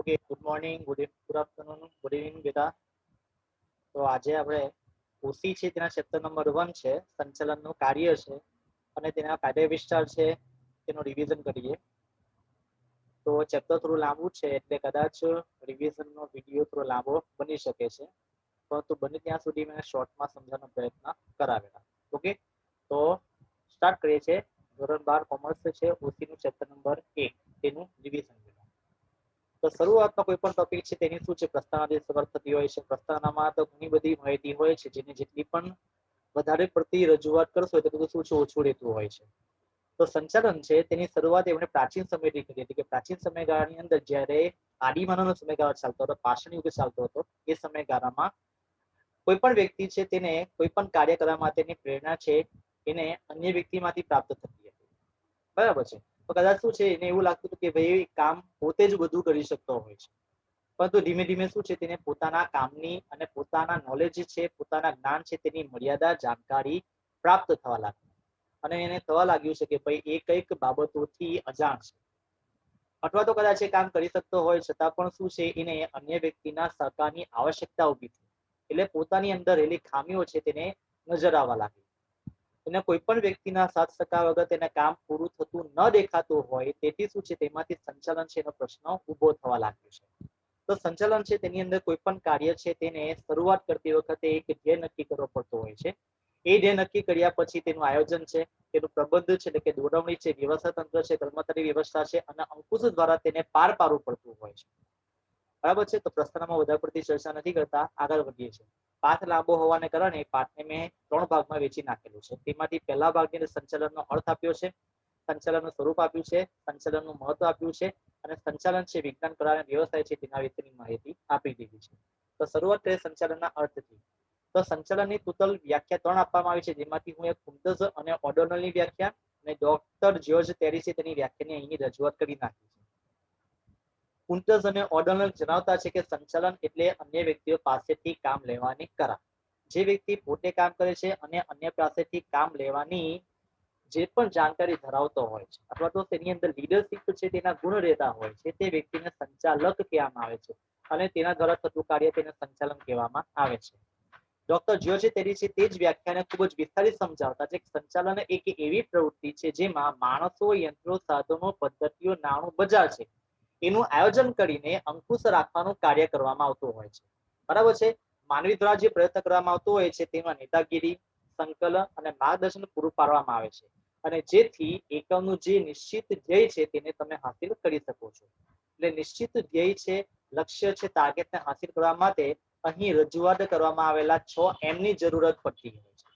Okay, good morning, good afternoon, good evening બેટા. તો આજે આપણે ઓસી છે તેના ચેપ્ટર નંબર 1 છે, સંચાલનનું કાર્ય છે અને તેના કાયદા વિસ્તાર છે તેનું રિવિઝન કરીએ. તો ચેપ્ટર થોડું લાંબુ છે એટલે કદાચ રિવિઝનનો વિડીયો થોડો લાંબો બની શકે છે, પરંતુ બને ત્યાં સુધી મેં શોર્ટમાં સમજવાનો પ્રયત્ન કરાવેલા. ઓકે, તો સ્ટાર્ટ કરીએ છીએ. ધોરણ 12 કોમર્સ છે, ઓસીનું ચેપ્ટર નંબર 1 તેનું રિવિઝન. તો શરૂઆતમાં કોઈ પણ ટોપિક છે તેની શું છે પ્રસ્તાવનાથી શરૂઆત થતી હોય છે. પ્રસ્તાવનામાં તો ઘણી બધી માહિતી હોય છે, જેને જેટલી પણ વધારે પડતી રજૂઆત કરશો તો બધું શું છે ઓછું રહેતું હોય છે. તો સંચાલન છે તેની શરૂઆત એમણે પ્રાચીન સમયથી કરી હતી કે પ્રાચીન સમયગાળાની અંદર જ્યારે આદિમાનવનો સમયગાળો ચાલતો હતો, પાષાણ યુગ ચાલતો હતો, એ સમયગાળામાં કોઈ પણ વ્યક્તિ છે તેને કોઈ પણ કાર્ય કરવા માટેની પ્રેરણા છે એને અન્ય વ્યક્તિમાંથી પ્રાપ્ત થતી હતી. બરાબર છે. તો કદાચ શું છે એને એવું લાગતું હતું કે ભાઈ કામ પોતે જ બધું કરી શકતો હોય છે, પરંતુ ધીમે ધીમે શું છે તેને પોતાના કામની અને પોતાના નોલેજ છે, પોતાના જ્ઞાન છે તેની મર્યાદા જાણકારી પ્રાપ્ત થવા લાગી અને એને થવા લાગ્યું છે કે ભાઈ એ કઈક બાબતોથી અજાણ છે, અથવા તો કદાચ એ કામ કરી શકતો હોય છતાં પણ શું છે એને અન્ય વ્યક્તિના સહકારની આવશ્યકતા ઊભી થઈ, એટલે પોતાની અંદર રહેલી ખામીઓ છે તેને નજર આવવા લાગી. એને કોઈ પણ વ્યક્તિના સાથ સહકાર વગર તેને કામ પૂરું થતું ન દેખાતું હોય, તેથી શું છે તેમાંથી સંચાલન છે એનો પ્રશ્ન ઉભો થવા લાગ્યો છે. તો સંચાલન છે તેની અંદર કોઈ પણ કાર્ય છે તેને શરૂઆત કરતી વખતે એક ધ્યેય નક્કી કરવો પડતો હોય છે. એ ધ્યેય નક્કી કર્યા પછી તેનું આયોજન છે, તેનું પ્રબંધ છે એટલે કે દોરવણી છે, વ્યવસ્થા તંત્ર છે, કર્મચારી વ્યવસ્થા છે અને અંકુશ દ્વારા તેને પાર પાડવું પડતું હોય છે. બરાબર છે. તો પ્રસ્તાવનામાં વધારે પડતી ચર્ચા નથી કરતા, આગળ વધીએ છીએ. પાઠ લાંબો હોવાને કારણે પાઠને મેં 3 ભાગમાં વેચી નાખેલું છે. તેમાંથી પહેલા ભાગની અંદર સંચાલનનો અર્થ આપ્યો છે, સંચાલનનું સ્વરૂપ આપ્યું છે, સંચાલનનું મહત્વ આપ્યું છે અને સંચાલન છે વિજ્ઞાન કળા અને વ્યવસાય છે તેના વિશેની માહિતી આપી દીધી છે. તો શરૂઆત કરીએ સંચાલનના અર્થથી. તો સંચાલનની ટોટલ વ્યાખ્યા 3 આપવામાં આવી છે, જેમાંથી હું એક કુંતઝ અને ઓર્ડોનલની વ્યાખ્યા અને ડોક્ટર જ્યોર્જ ટેરી છે તેની વ્યાખ્યાની અહીં રજૂઆત કરી નાખી છે. કુંતઝ અને ઓર્ડોનલ જણાવતા છે કે સંચાલન એટલે અન્ય વ્યક્તિઓ પાસેથી કામ લેવાની કળા. જે વ્યક્તિ પોતે કામ કરે છે અને અન્ય પાસેથી કામ લેવાની જે પણ જાણકારી ધરાવતો હોય છે અથવા તો તેની અંદર લીડરશિપ છે તેના ગુણ રહેતા હોય છે, તે વ્યક્તિને સંચાલક કહેવામાં આવે છે અને તેના દ્વારા થતું કાર્ય તેને સંચાલન કહેવામાં આવે છે. ડોક્ટર જ્યોર્જ ટેરી છે તે જ વ્યાખ્યાને ખૂબ જ વિસ્તારિત સમજાવતા છે કે સંચાલન એક એવી પ્રવૃત્તિ છે જેમાં માણસો, યંત્રો, સાધનો, પદ્ધતિઓ, નાણું બજાર છે એનું આયોજન કરીને અંકુશ રાખવાનું કાર્ય કરવામાં આવતું હોય છે. બરાબર છે. માનવી દ્વારા જે પ્રયત્ન કરવામાં આવતો હોય છે તેમાં નેતાગીરી, સંકલન અને માર્ગદર્શન પૂરું પાડવામાં આવે છે અને જેથી એકમનું જે નિશ્ચિત ધ્યેય છે તેને તમે હાસિલ કરી શકો છો. એટલે નિશ્ચિત ધ્યેય છે, લક્ષ્ય છે, ટાર્ગેટને હાસિલ કરવા માટે અહીં રજૂઆત કરવામાં આવેલા 6 એમ ની જરૂરત પડતી હોય છે.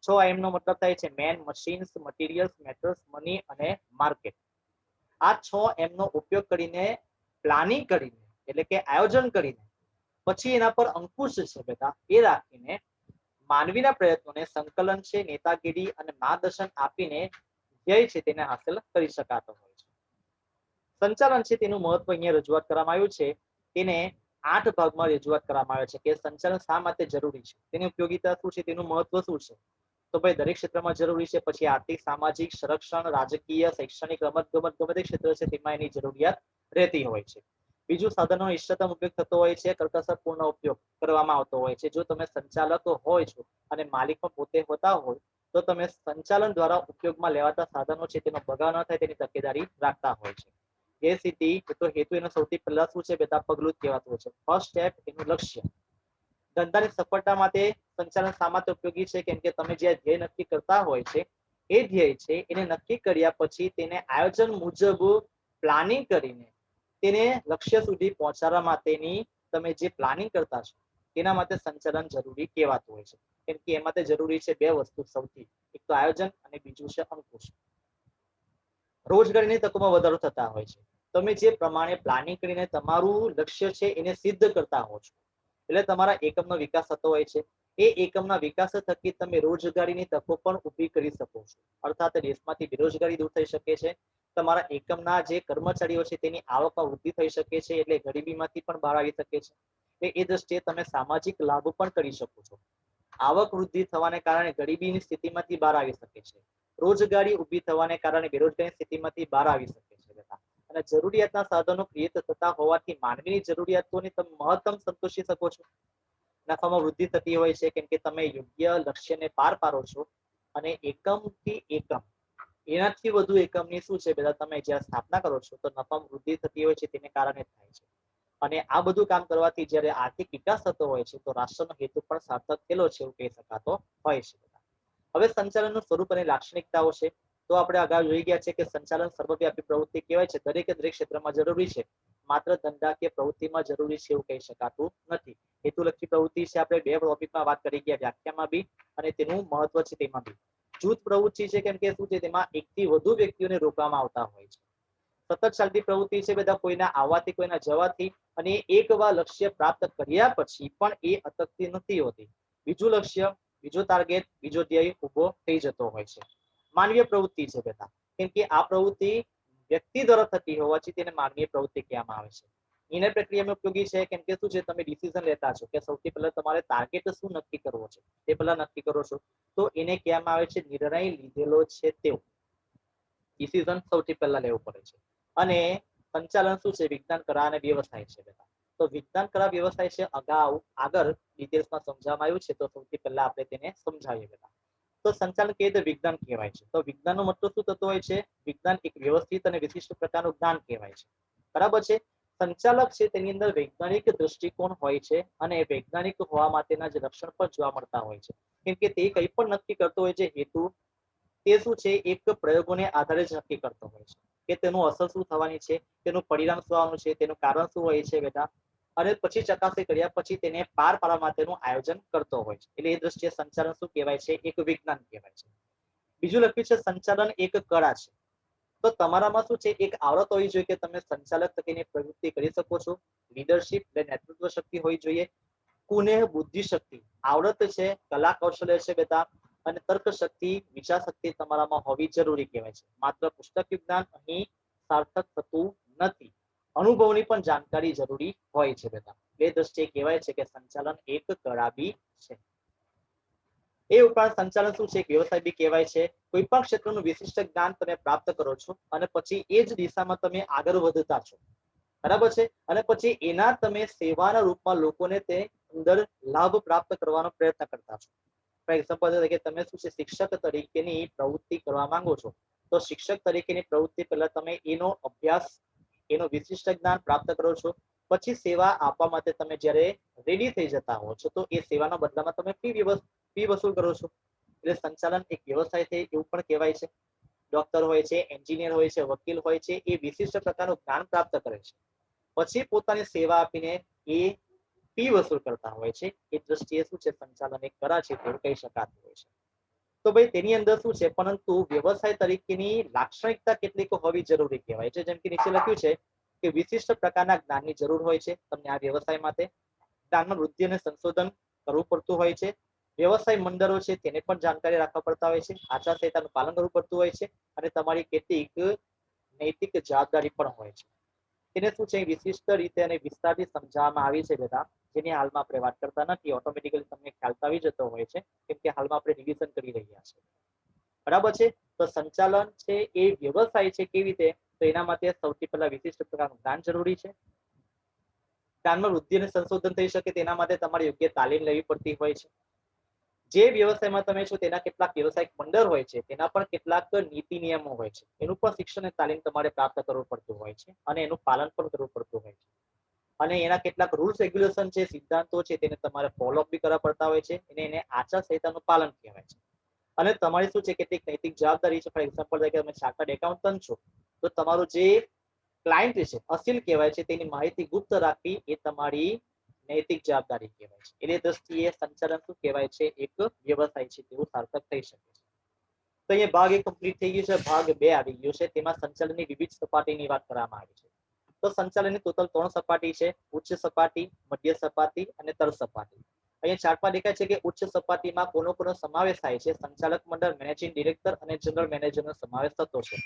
6 એમ નો મતલબ થાય છે man, machines, materials, matters, money અને માર્કેટ. આ 6 એમ નો ઉપયોગ કરીને પ્લાનિંગ કરીને એટલે કે આયોજન કરીને પછી એના પર અંકુશ છે બેટા એ રાખીને માનવીના પ્રયત્નોને સંકલન છે, નેતાગીરી અને માર્ગદર્શન આપીને ધ્યેય છે તેને હાંસલ કરી શકાતો હોય છે. સંચાલન છે તેનું મહત્વ અહીંયા રજૂઆત કરવામાં આવ્યું છે. તેને 8 ભાગમાં રજૂઆત કરવામાં આવે છે કે સંચાલન શા માટે જરૂરી છે, તેની ઉપયોગિતા શું છે, તેનું મહત્વ શું છે. તો ભાઈ દરેક ક્ષેત્રમાં જરૂરી છે. પછી આર્થિક, સામાજિક, સંરક્ષણ, રાજકીય, શૈક્ષણિક, રમતગમત ગમે તે ક્ષેત્ર છે તેમાં એની જરૂરિયાત રહેતી હોય છે. બીજું, સાધનોનો ઇષ્ટતમ ઉપયોગ થતો હોય છે, કરકસરપૂર્ણ ઉપયોગ કરવામાં આવતો હોય છે. જો તમે સંચાલકો હોય છો અને માલિક પણ પોતે હોતા હોય તો તમે સંચાલન દ્વારા ઉપયોગમાં લેવાતા સાધનો છે તેનો બગાડ ન થાય તેની તકેદારી રાખતા હોય છે. એ સિદ્ધિ તો હેતુ એનો સૌથી પહેલા શું છે બેટા પગલું જ કહેવાતું હોય છે. ફર્સ્ટ સ્ટેપ એનું લક્ષ્ય. ધંધાની સફળતા માટે સંચાલન શા માટે ઉપયોગી છે? કેમ કે તમે જે ધ્યેય નક્કી કરતા હોય છે એ ધ્યેય છે એને નક્કી કર્યા પછી તેને આયોજન મુજબ પ્લાનિંગ કરીને તેને લક્ષ્ય સુધી પહોંચાડવા માટેની તમે જે પ્લાનિંગ કરતા છો તેના માટે સંચાલન જરૂરી કહેવાતું હોય છે. કેમ કે એમાં જરૂરી છે 2 વસ્તુ સૌથી, એક તો આયોજન અને બીજું છે અંકુશ. રોજગારીની તકોમાં વધારો થતા હોય છે. તમે જે પ્રમાણે પ્લાનિંગ કરીને તમારું લક્ષ્ય છે એને સિદ્ધ કરતા હો છો એટલે તમારા એકમનો વિકાસ થતો હોય છે. એ એકમના વિકાસ થકી તમે રોજગારીની તકો પણ ઊભી કરી શકો છો. અર્થાત દેશમાંથી બેરોજગારી દૂર થઈ શકે છે. તમારા એકમના જે કર્મચારીઓ છે તેની આવકમાં વૃદ્ધિ થઈ શકે છે એટલે ગરીબીમાંથી પણ બહાર આવી શકે છે. એ દ્રષ્ટિએ તમે સામાજિક લાભ પણ કરી શકો છો. આવક વૃદ્ધિ થવાને કારણે ગરીબીની સ્થિતિમાંથી બહાર આવી શકે છે. રોજગારી ઊભી થવાને કારણે બેરોજગારી સ્થિતિમાંથી બહાર આવી શકે છે. અને જરૂરિયાતના સાધનો ક્રિએટ થતા હોવાથી માનવીની જરૂરિયાતોને તમે મહત્તમ સંતોષી શકો છો. નફામાં વૃદ્ધિ થતી હોય છે કેમ કે તમે યોગ્ય લક્ષ્યને પાર પાડો છો અને એકમથી એકમ એનાથી વધુ એકમની શું છે બધા તમે જ્યારે સ્થાપના કરો છો તો નફામાં વૃદ્ધિ થતી હોય છે તેને કારણે થાય છે. અને આ બધું કામ કરવાથી જ્યારે આર્થિક વિકાસ થતો હોય છે તો રાષ્ટ્રનો હેતુ પણ સાર્થક થયેલો છે એવું કહી શકાતો હોય છે. હવે સંચાલનનું સ્વરૂપ અને લાક્ષણિકતાઓ છે. તો આપણે અગાઉ જોઈ ગયા છે કે સંચાલન સર્વવ્યાપી પ્રવૃત્તિ કહેવાય છે. દરેક ક્ષેત્રમાં જરૂરી છે. માત્ર ધંધાકીય પ્રવૃત્તિમાં જરૂરી છે એવું કહી શકાતું નથી. હેતુલક્ષી પ્રવૃત્તિ છે આપણે 2 ટોપિકમાં વાત કરી ગયા, વ્યાખ્યામાં બી અને તેનું મહત્વ છે તેમાં બી. જૂથ પ્રવૃત્તિ છે કેમ કે શું છે તેમાં એકથી વધુ વ્યક્તિઓને રોકવામાં આવતા હોય છે. સતત ચાલતી પ્રવૃત્તિ છે બધા કોઈના આવવાથી કોઈના જવાથી અને એકવાર લક્ષ્ય પ્રાપ્ત કર્યા પછી પણ એ અટકતી નથી હોતી. બીજું લક્ષ્ય, બીજો ટાર્ગેટ, બીજો ધ્યેય ઉભો થઈ જતો હોય છે. માનવીય પ્રવૃત્તિ છે બેટા કેમ કે આ પ્રવૃત્તિ વ્યક્તિ દ્વારા થતી હોવાથી તેને માનવીય પ્રવૃત્તિ કહેવામાં આવે છે. નિર્ણય પ્રક્રિયામાં ઉપયોગી છે કેમ કે શું છે તમે ડિસિઝન લેતા છો કે સૌથી પહેલા તમારે ટાર્ગેટ શું નક્કી કરવો છે તે પહેલા નક્કી કરો છો તો એને કહેવામાં આવે છે નિર્ણય લીધેલો છે તેવો. ડિસિઝન સૌથી પહેલા લેવું પડે છે. અને સંચાલન શું છે વિજ્ઞાન કળા અને વ્યવસાય છે બેટા. તો વિજ્ઞાન કળા વ્યવસાય છે આગળ ડિટેલ્સમાં સમજાવવામાં આવ્યું છે તો સૌથી પહેલા આપણે તેને સમજાવીએ બેટા. તો સંચાલન કેવી રીતે વિજ્ઞાન કહેવાય છે? તો વિજ્ઞાનનો મતલબ શું થતો હોય છે? વિજ્ઞાન એક વ્યવસ્થિત અને વિશિષ્ટ પ્રકારનું જ્ઞાન કહેવાય છે. બરાબર છે. સંચાલક છે તેની અંદર વૈજ્ઞાનિક દ્રષ્ટિકોણ હોય છે અને વૈજ્ઞાનિક હોવા માટેના જ લક્ષણ પણ જોવા મળતા હોય છે. કેમ કે તે કંઈ પણ નક્કી કરતો હોય છે હેતુ તે શું છે એક પ્રયોગોને આધારે જ નક્કી કરતો હોય છે કે તેનું અસર શું થવાની છે, તેનું પરિણામ શું આવવાનું છે, તેનું કારણ શું હોય છે બેટા. અને પછી ચકાસણી કર્યા પછી તેને પાર પાડવા માટેનું આયોજન કરતો હોય છે. એટલે એ દ્રષ્ટિએ સંચાલન શું કહેવાય છે? એક વિજ્ઞાન કહેવાય છે. બીજું લખ્યું છે સંચાલન એક કળા છે. તો તમારામાં શું છે એક આવડત હોવી જોઈએ કે તમે સંચાલક તરીકેની પ્રવૃત્તિ કરી શકો છો. લીડરશિપ એટલે નેતૃત્વ શક્તિ હોવી જોઈએ. કુનેહ બુદ્ધિ શક્તિ આવડત છે, કલા કૌશલ્ય છે બેટા અને તર્ક શક્તિ, વિચાર શક્તિ તમારામાં હોવી જરૂરી કહેવાય છે. માત્ર પુસ્તકીય જ્ઞાન અહીં સાર્થક થતું નથી. અનુભવની પણ જાણકારી જરૂરી હોય છે બેટા. એ દ્રષ્ટિએ કહેવાય છે કે સંચાલન એક કળા બી છે. એ ઉપરાંત સંચાલન શું છે એક વ્યવસાય બી કહેવાય છે. કોઈ પણ ક્ષેત્રનું વિશિષ્ટ જ્ઞાન તમે પ્રાપ્ત કરો છો અને પછી એ જ દિશામાં તમે આગળ વધતા છો. બરાબર છે. અને પછી એના તમે સેવાના રૂપમાં લોકોને તે અંદર લાભ પ્રાપ્ત કરવાનો પ્રયત્ન કરતા છો. ફોર એક્ઝામ્પલ તરીકે તમે શું છે શિક્ષક તરીકેની પ્રવૃત્તિ કરવા માંગો છો તો શિક્ષક તરીકેની પ્રવૃત્તિ પહેલા તમે એનો અભ્યાસ એનું વિશિષ્ટ જ્ઞાન પ્રાપ્ત કરો છો. પછી સેવા આપવા માટે તમે જ્યારે રેડી થઈ જતા હો છો તો એ સેવાના બદલામાં તમે ફી વસૂલ કરો છો. એટલે સંચાલન એક વ્યવસાય છે એવું પણ કહેવાય છે. ડોક્ટર હોય છે, એન્જિનિયર હોય છે, વકીલ હોય છે, એ વિશિષ્ટ પ્રકારનું જ્ઞાન પ્રાપ્ત કરે છે. પછી પોતાની સેવા આપીને એ ફી વસૂલ કરતા હોય છે. એ દ્રષ્ટિએ શું છે સંચાલન એક કળા છે તેવું કહી શકાતું હોય છે. તો ભાઈ તેની અંદર શું છે પરંતુ વ્યવસાય તરીકેની લાક્ષણિકતા કેટલીક હોવી જરૂરી કહેવાય છે. જેમ કે નીચે લખ્યું છે કે વિશિષ્ટ પ્રકારના જ્ઞાનની જરૂર હોય છે તમને આ વ્યવસાય માટે. જ્ઞાનમાં વૃદ્ધિ અને સંશોધન કરવું પડતું હોય છે. વ્યવસાય મંડળો છે તેને પણ જાણકારી રાખવા પડતા હોય છે. આચારસંહિતાનું પાલન કરવું પડતું હોય છે અને તમારી કેટલીક નૈતિક જવાબદારી પણ હોય છે. તેને શું છે વિશિષ્ટ રીતે અને વિસ્તારથી સમજાવવામાં આવી છે બેટા. જેની હાલમાં આપણે વાત કરતા નથી. ઓટોમેટિકલી તમને ખ્યાલ આવી જતો હોય છે કેમ કે હાલમાં આપણે રિવિઝન કરી રહ્યા છીએ. બરાબર છે. તો સંચાલન છે એ વ્યવસાય છે કેવી રીતે? તો એના માટે સૌથી પહેલા વિશિષ્ટ પ્રકારનું જ્ઞાન જરૂરી છે. જ્ઞાનમાં વૃદ્ધિ અને સંશોધન થઈ શકે તેના માટે તમારે યોગ્ય તાલીમ લેવી પડતી હોય છે. જે વ્યવસાયમાં તમે છો તેના કેટલાક વ્યવસાયિક મંડળ હોય છે તેના પણ કેટલાક નીતિ નિયમો હોય છે. એનું પણ શિક્ષણ અને તાલીમ તમારે પ્રાપ્ત કરવું પડતું હોય છે અને એનું પાલન પણ કરવું પડતું હોય છે. અને એના કેટલાક રૂલ્સ રેગ્યુલેશન છે, સિદ્ધાંતો છે તેને તમારે ફોલોઅપ બી કરવા પડતા હોય છે. એને આચારસંહિતાનું પાલન કહેવાય છે. અને તમારી શું છે કેટલીક નૈતિક જવાબદારી છે. ફોર એક્ઝામ્પલ તરીકે તમે ચાર્ટર્ડ એકાઉન્ટન્ટ છો તો તમારું જે ક્લાયન્ટ છે અસીલ કહેવાય છે તેની માહિતી ગુપ્ત રાખવી એ તમારી નૈતિક જવાબદારી કહેવાય છે. એટલે દ્રષ્ટિએ સંચાલન શું કહેવાય છે એક વ્યવસાય છે તેવું સાર્થક થઈ શકે છે. તો અહીંયા ભાગ 1 કમ્પ્લીટ થઈ ગયું છે. ભાગ 2 આવી ગયો છે. તેમાં સંચાલનની વિવિધ સપાટીની વાત કરવામાં આવી છે. તો સંચાલનની ટોટલ 3 સપાટી છે. ઉચ્ચ સપાટી, મધ્ય સપાટી અને તળ સપાટી. અહીંયા ચાર્ટમાં દેખાય છે કે ઉચ્ચ સપાટીમાં કોનો સમાવેશ થાય છે? સંચાલક મંડળ, મેનેજિંગ ડિરેક્ટર અને જનરલ મેનેજરનો સમાવેશ થતો છે.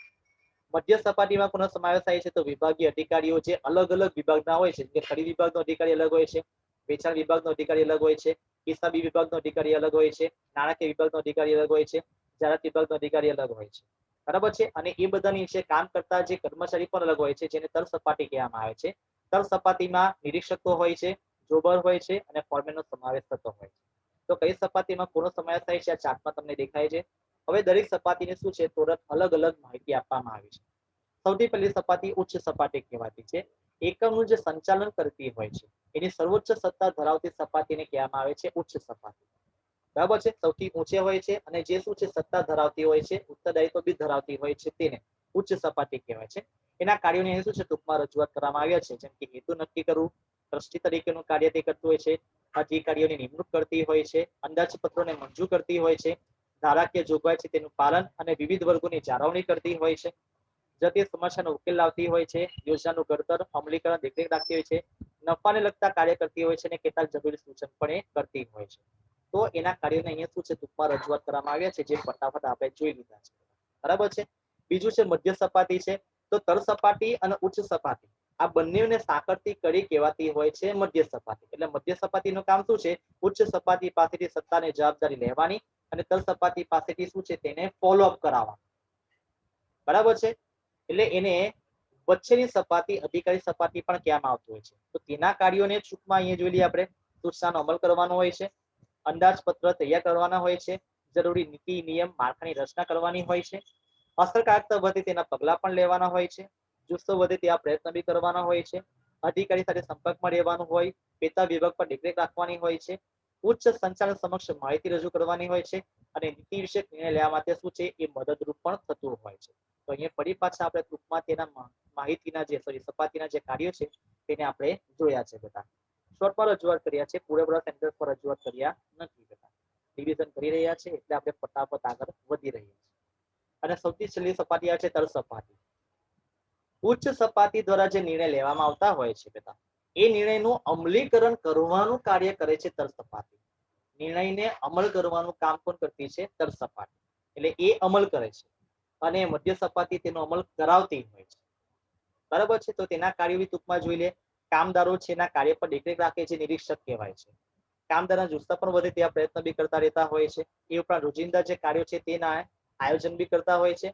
મધ્ય સપાટીમાં કોનો સમાવેશ થાય છે? તો વિભાગીય અધિકારીઓ જે અલગ અલગ વિભાગના હોય છે. જે ખરીદ વિભાગનો અધિકારી અલગ હોય છે, વેચાણ વિભાગનો અધિકારી અલગ હોય છે, હિસાબી વિભાગનો અધિકારી અલગ હોય છે, નાણાકીય વિભાગનો અધિકારી અલગ હોય છે, જાહેરાત વિભાગનો અધિકારી અલગ હોય છે. બરાબર છે। અને એ બધાની નીચે કામ કરતા જે કર્મચારી પણ અલગ હોય છે, જેને તળ સપાટી કહેવામાં આવે છે। તળ સપાટીમાં નિરીક્ષકો હોય છે, જોબર હોય છે અને ફોરમેનનો સમાવેશ થતો હોય છે। તો કઈ સપાટીમાં કોનો સમાવેશ થાય છે આ ચાર્ટમાં તમને દેખાય છે। હવે દરેક સપાટીને શું છે તરત અલગ અલગ માહિતી આપવામાં આવી છે। સૌથી પહેલી સપાટી ઉચ્ચ સપાટી કહેવાતી છે। એકમનું જે સંચાલન કરતી હોય છે એની સર્વોચ્ચ સત્તા ધરાવતી સપાટીને કહેવામાં આવે છે ઉચ્ચ સપાટી। બરાબર છે। સૌથી ઊંચે હોય છે અને જે શું છે સત્તા ધરાવતી હોય છે, ઉત્તરદાયિત્વ બી ધરાવતી હોય છે તેને ઉચ્ચ સપાટી કહેવાય છે। એના કાર્યોની અહીં શું છે ટૂંકમાં રજૂઆત કરવામાં આવ્યા છે, જેમ કે હેતુ નક્કી કરવું, ટ્રસ્ટી તરીકેનું કાર્ય તે કરતું હોય છે, અધિકારીઓની નિમણૂક કરતી હોય છે, અંદાજપત્રોને મંજૂર કરતી હોય છે, ધારાકીય જોગવાઈ છે તેનું પાલન અને વિવિધ વર્ગોની જાળવણી કરતી હોય છે, જટિલ સમસ્યાનો ઉકેલ લાવતી હોય છે, યોજનાનું ઘડતર અમલીકરણ દેખરેખ રાખતી હોય છે, નફાને લગતા કાર્ય કરતી હોય છે અને કેટલાક જરૂરી સૂચન પણ એ કરતી હોય છે। તો એના કાર્યોને અહીંયા શું છે ટૂંકમાં રજૂઆત કરવામાં આવ્યા છે, જે ફટાફટ આપણે જોઈ લીધા છે। બરાબર છે। બીજું છે મધ્ય સપાટી છે। તો તળ સપાટી અને ઉચ્ચ સપાટી આ બંનેને સાંકળતી કડી કહેવાતી હોય છે મધ્ય સપાટી। એટલે મધ્ય સપાટીનું કામ શું છે ઉચ્ચ સપાટી પાસેથી સત્તાને જવાબદારી લેવાની અને તળ સપાટી પાસેથી શું છે તેને ફોલોઅપ કરાવવાનું। બરાબર છે। એટલે એને વચ્ચેની સપાટી અધિકારી સપાટી પણ કહેવામાં આવતું હોય છે। તો તેના કાર્યોને ટૂંકમાં અહીંયા જોઈ લઈએ આપણે, સૂચનાનો અમલ કરવાનો હોય છે, અંદાજપત્ર તૈયાર કરવાના હોય છે, જરૂરી નીતિ નિયમ માળખાની રચના કરવાની હોય છે, અસરકારકતા વધે તેના પગલાં પણ લેવાના હોય છે, જુસ્સો વધે તેવા પ્રયત્ન બી કરવાના હોય છે, અધિકારી સાથે સંપર્કમાં રહેવાનું હોય, પેટા વિભાગ પર દેખરેખ રાખવાની હોય છે, ઉચ્ચ સંચાલન સમક્ષ માહિતી રજૂ કરવાની હોય છે અને નીતિ વિષયક નિર્ણય લેવા માટે શું છે એ મદદરૂપ પણ થતું હોય છે। તો અહીંયા ફરી પાછા આપણે ટૂંકમાં તેના માહિતીના જે સપાટીના જે કાર્યો છે તેને આપણે જોયા છે બેટા। શોર્ટમાં રજૂઆત કર્યા છે, પૂરેપૂરા સેન્ટેન્સ પર રજૂઆત કર્યા નથી બેટા। રિવિઝન કરી રહ્યા છે એટલે આપણે ફટાફટ આગળ વધી રહ્યા છીએ। અને સૌથી છેલ્લી સપાટી આવે છે તળ સપાટી। ઉચ્ચ સપાટી દ્વારા જે નિર્ણય લેવામાં આવતા હોય છે બેટા એ નિર્ણયનું અમલીકરણ કરવાનું કાર્ય કરે છે તળ સપાટી। નિર્ણયને અમલ કરવાનું કામ કોણ કરતી છે તળ સપાટી, એટલે એ અમલ કરે છે અને મધ્ય સપાટી તેનો અમલ કરાવતી હોય છે। બરાબર છે। તો તેના કાર્યો બી ટૂંકમાં જોઈ લે। કામદારો છે એના કાર્ય પર દેખરેખ રાખે છે, નિરીક્ષક કહેવાય છે। કામદારના જુસ્સા પણ વધે તેવા પ્રયત્ન બી કરતા રહેતા હોય છે। એ ઉપરાંત રોજિંદા જે કાર્યો છે તેના આયોજન બી કરતા હોય છે।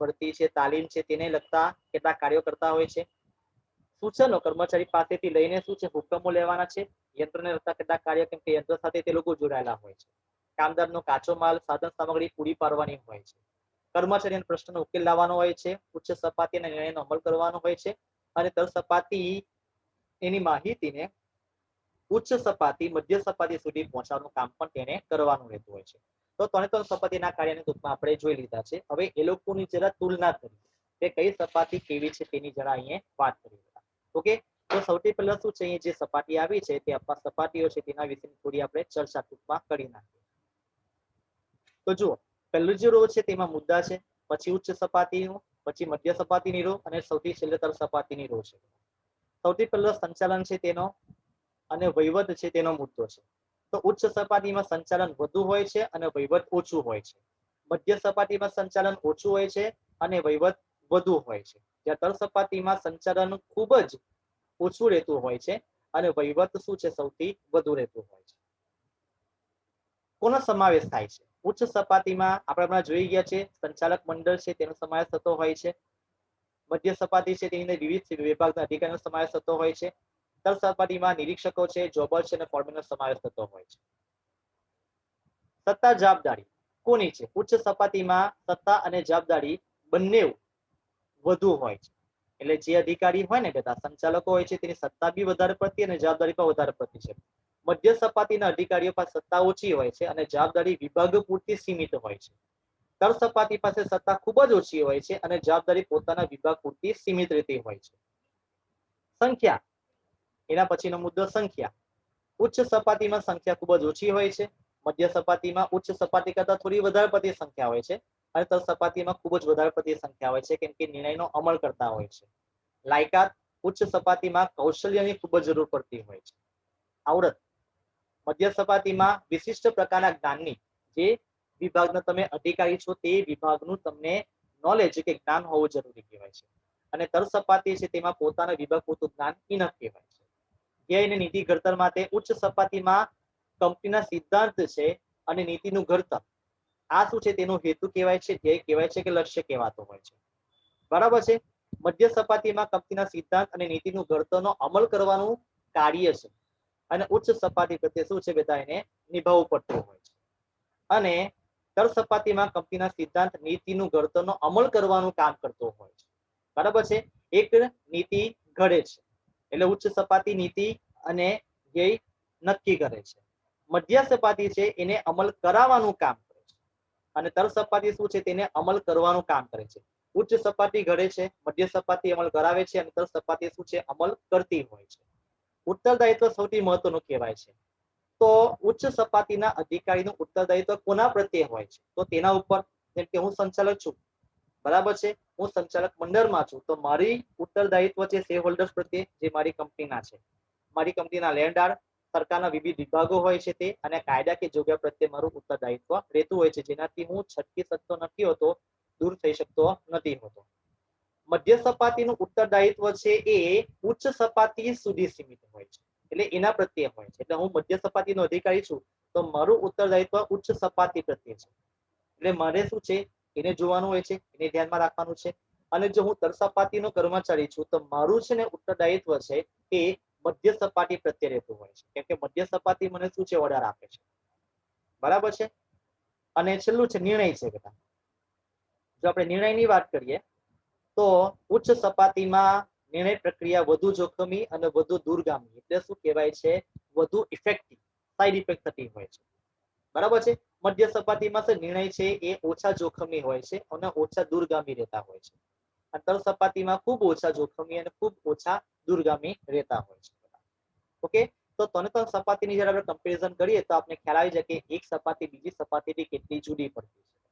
ભરતી છે, તાલીમ છે તેને લગતા કેટલાક કાર્યો કરતા હોય છે। સૂચનો કર્મચારી પાસેથી લઈને શું છે હુકમો લેવાના છે, યંત્રને લગતા કેટલાક કાર્ય કેમ કે યંત્ર સાથે તે લોકો જોડાયેલા હોય છે। કામદારનો કાચો માલ સાધન સામગ્રી પૂરી પાડવાની હોય છે, કર્મચારીના પ્રશ્નનો ઉકેલ લાવવાનો હોય છે, ઉચ્ચ સપાટીના નિર્ણયનો અમલ કરવાનો હોય છે અને તળ સપાટી એની માહિતીને ઉચ્ચ સપાટી મધ્ય સપાટી સુધી પહોંચાડવાનું કામ પણ તેને કરવાનું રહેતું હોય છે। તો ત્રણે સપાટીના કાર્યને ટૂંકમાં આપણે જોઈ લીધા છે। હવે એ લોકોની જરા તુલના કરી કે કઈ સપાટી કેવી છે તેની જરા અહીંયા વાત કરી। ઓકે, તો સૌથી પહેલા શું છે જે સપાટી આવી છે તે સપાટીઓ છે તેના વિશે થોડી આપણે ચર્ચા ટૂંકમાં કરી નાખીએ। તો જુઓ, પહેલું જે રો છે તેમાં મુદ્દા છે, પછી ઉચ્ચ સપાટીનું, પછી મધ્ય સપાટીની રો અને સૌથી છેલ્લે તળ સપાટીની રો છે। સૌથી પહેલો સંચાલન છે તેનો અને વહીવટ છે તેનો મુદ્દો છે। તો ઉચ્ચ સપાટીમાં સંચાલન વધુ હોય છે અને વહીવટ ઓછું હોય છે। મધ્ય સપાટીમાં સંચાલન ઓછું હોય છે અને વહીવટ વધુ હોય છે, જ્યાં તળ સપાટીમાં સંચાલન ખૂબ જ ઓછું રહેતું હોય છે અને વહીવટ શું છે સૌથી વધુ રહેતું હોય છે। કોનો સમાવેશ થાય છે? ઉચ્ચ સપાટીમાં આપણે હમણાં જોઈ ગયા છે સંચાલક મંડળ છે તેનો સમાવેશ થતો હોય છે। મધ્ય સપાટી છે તેની અંદર વિવિધ વિભાગના અધિકારીનો સમાવેશ થતો હોય છે। તળ સપાટીમાં નિરીક્ષકો છે, જોબર છે અને ફોરમેનનો સમાવેશ થતો હોય છે। સત્તા જવાબદારી કોની છે? ઉચ્ચ સપાટીમાં સત્તા અને જવાબદારી બંને વધુ હોય છે। એટલે જે અધિકારી હોય ને બેટા સંચાલકો હોય છે તેની સત્તા બી વધારે પડતી અને જવાબદારી પણ વધારે પડતી છે। મધ્ય સપાટીના અધિકારીઓ પાસે સત્તા ઓછી હોય છે અને જવાબદારી વિભાગ પૂરતી સીમિત હોય છે। તળ સપાટી પાસે સત્તા ખૂબ જ ઓછી હોય છે અને જવાબદારી પોતાના વિભાગ પૂરતી સીમિત રહેતી હોય છે। સંખ્યા, એના પછીનો મુદ્દો સંખ્યા। ઉચ્ચ સપાટીમાં સંખ્યા ખૂબ જ ઓછી હોય છે, મધ્ય સપાટીમાં ઉચ્ચ સપાટી કરતા થોડી વધારે પડતી સંખ્યા હોય છે અને તળ સપાટીમાં ખૂબ જ વધારે પડતી સંખ્યા હોય છે, કેમ કે નિર્ણયનો અમલ કરતા હોય છે। લાયકાત, ઉચ્ચ સપાટીમાં કૌશલ્યની ખૂબ જ જરૂર પડતી હોય છે। આવડત, મધ્ય સપાટીમાં વિશિષ્ટ પ્રકારના જ્ઞાનની, જે વિભાગના તમે અધિકારી છો તે વિભાગનું તમને નોલેજ કે જ્ઞાન હોવું જરૂરી કહેવાય છે અને તળ સપાટી છે તેમાં પોતાના વિભાગ પૂરતું જ્ઞાન ઇનફ કહેવાય છે। ધ્યેય અને નીતિ ઘડતર માટે ઉચ્ચ સપાટીમાં કંપનીના સિદ્ધાંત છે અને નીતિનું ઘડતર આ શું છે તેનો હેતુ કહેવાય છે, ધ્યેય કહેવાય છે કે લક્ષ્ય કહેવાતો હોય છે. બરાબર છે. મધ્ય સપાટીમાં કંપનીના સિદ્ધાંત અને નીતિનું ઘડતરનો અમલ કરવાનું કાર્ય છે અને ઉચ્ચ સપાટી પ્રત્યે શું છે બેટા એને નિભાવવું પડતું હોય છે. અને તળ સપાટીમાં કંપનીના સિદ્ધાંત નીતિનું ઘડતરનો અમલ કરવાનું કામ કરતો હોય છે. બરાબર છે. એક નીતિ ઘડે છે એટલે ઉચ્ચ સપાટી નીતિ અને ધ્યેય નક્કી કરે છે. મધ્ય સપાટી છે એને અમલ કરાવવાનું કામ કરે છે અને તળ સપાટી શું છે તેને અમલ કરવાનું કામ કરે છે. ઉચ્ચ સપાટી ઘડે છે, મધ્ય સપાટી અમલ કરાવે છે અને તળ સપાટી શું છે અમલ કરતી હોય છે. ઉત્તરદાયિત્વ સૌથી મહત્વનું કહેવાય છે. તો ઉચ્ચ સપાટીના અધિકારીનું ઉત્તરદાયિત્વ કોના પ્રત્યે હોય છે? તો તેના ઉપર, જેમ કે હું સંચાલક છું, બરાબર છે, હું સંચાલક મંડળમાં છું, તો મારી ઉત્તરદાયિત્વ છે શેર હોલ્ડર્સ પ્રત્યે, જે મારી કંપનીના છે. મારી કંપનીના લેણદાર, સરકારના વિવિધ વિભાગો હોય છે તે, અને કાયદા કે જોગવાઈ પ્રત્યે મારું ઉત્તરદાયિત્વ રહેતું હોય છે, જેનાથી હું છટકી શકતો નથી હોતો, દૂર થઈ શકતો નથી હોતો. મધ્ય સપાટીનું ઉત્તરદાયિત્વ છે એ ઉચ્ચ સપાટી સુધી સીમિત હોય છે, એટલે એના પ્રત્યે હોય છે. એટલે હું મધ્ય સપાટીનો અધિકારી છું તો મારું ઉત્તરદાયિત્વ ઉચ્ચ સપાટી પ્રત્યે છે, એટલે મારે શું છે એને જોવાનું હોય છે, એને ધ્યાનમાં રાખવાનું છે. અને જો હું તળ સપાટીનો કર્મચારી છું તો મારું છે ને ઉત્તરદાયિત્વ છે એ મધ્ય સપાટી પ્રત્યે રહેતું હોય છે, કેમ કે મધ્ય સપાટી મને શું છે ઓર્ડર આપે છે. બરાબર છે. અને છેલ્લું છે નિર્ણય છે બેટા. જો આપણે નિર્ણયની વાત કરીએ તો ઉચ્ચ સપાટીમાં નિર્ણય પ્રક્રિયા વધુ જોખમી અને વધુ દૂરગામી, એટલે શું કહેવાય છે, વધુ ઇફેક્ટિવ, સાઇડ ઇફેક્ટ થતી હોય છે. બરાબર છે. મધ્ય સપાટીમાં છે નિર્ણય છે એ ઓછા જોખમી હોય છે અને ઓછા દૂરગામી રહેતા હોય છે. તળ સપાટીમાં ખૂબ ઓછા જોખમી અને ખૂબ ઓછા દૂરગામી રહેતા હોય છે. ઓકે. તો તળ સપાટીની જ્યારે આપણે કમ્પેરિઝન કરીએ તો આપણે ખ્યાલ આવી જાય કે એક સપાટી બીજી સપાટીથી કેટલી જુદી પડતી છે.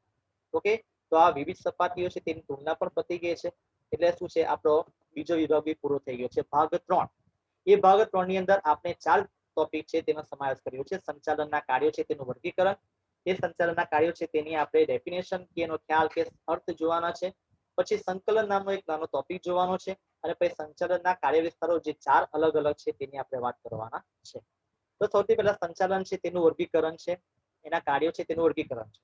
ઓકે. તો આ વિવિધ સપાટીઓ છે તેની તુલના પણ પતી ગઈ છે. એટલે શું છે આપણો બીજો વિભાગ બી પૂરો થઈ ગયો છે. ભાગ 3. એ ભાગ 3 ની અંદર આપણે 4 ટોપિક છે તેનો સમાવેશ કર્યો છે. સંચાલનના કાર્યો છે તેનું વર્ગીકરણ, એ સંચાલનના કાર્યો છે તેની આપણે ડેફિનેશન કે એનો ખ્યાલ કે અર્થ જોવાના છે. પછી સંકલન નામનો એક નાનો ટોપિક જોવાનો છે અને પછી સંચાલનના કાર્ય વિસ્તારો જે 4 અલગ અલગ છે તેની આપણે વાત કરવાના છે. તો સૌથી પહેલા સંચાલન છે તેનું વર્ગીકરણ છે, એના કાર્યો છે તેનું વર્ગીકરણ છે.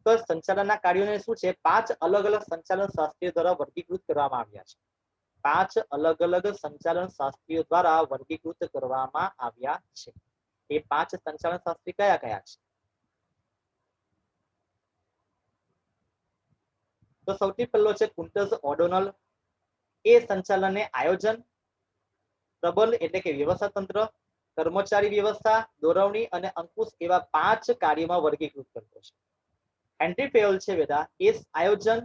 તો સંચાલનના કાર્યોને શું છે 5 અલગ અલગ સંચાલન શાસ્ત્રીઓ દ્વારા વર્ગીકૃત કરવામાં આવ્યા છે. 5 અલગ અલગ સંચાલન શાસ્ત્રીઓ દ્વારા વર્ગીકૃત કરવામાં આવ્યા છે. એ 5 સંચાલન શાસ્ત્રી કયા કયા છે? તો સૌથી પહેલો છે કુન્ટઝ ઓડોનલ. એ સંચાલનને આયોજન, પ્રબંધ એટલે કે વ્યવસ્થા તંત્ર, કર્મચારી વ્યવસ્થા, દોરવણી અને અંકુશ એવા 5 કાર્યોમાં વર્ગીકૃત કરતો છે. હેનરી ફેયોલ છે બેટા એ આયોજન,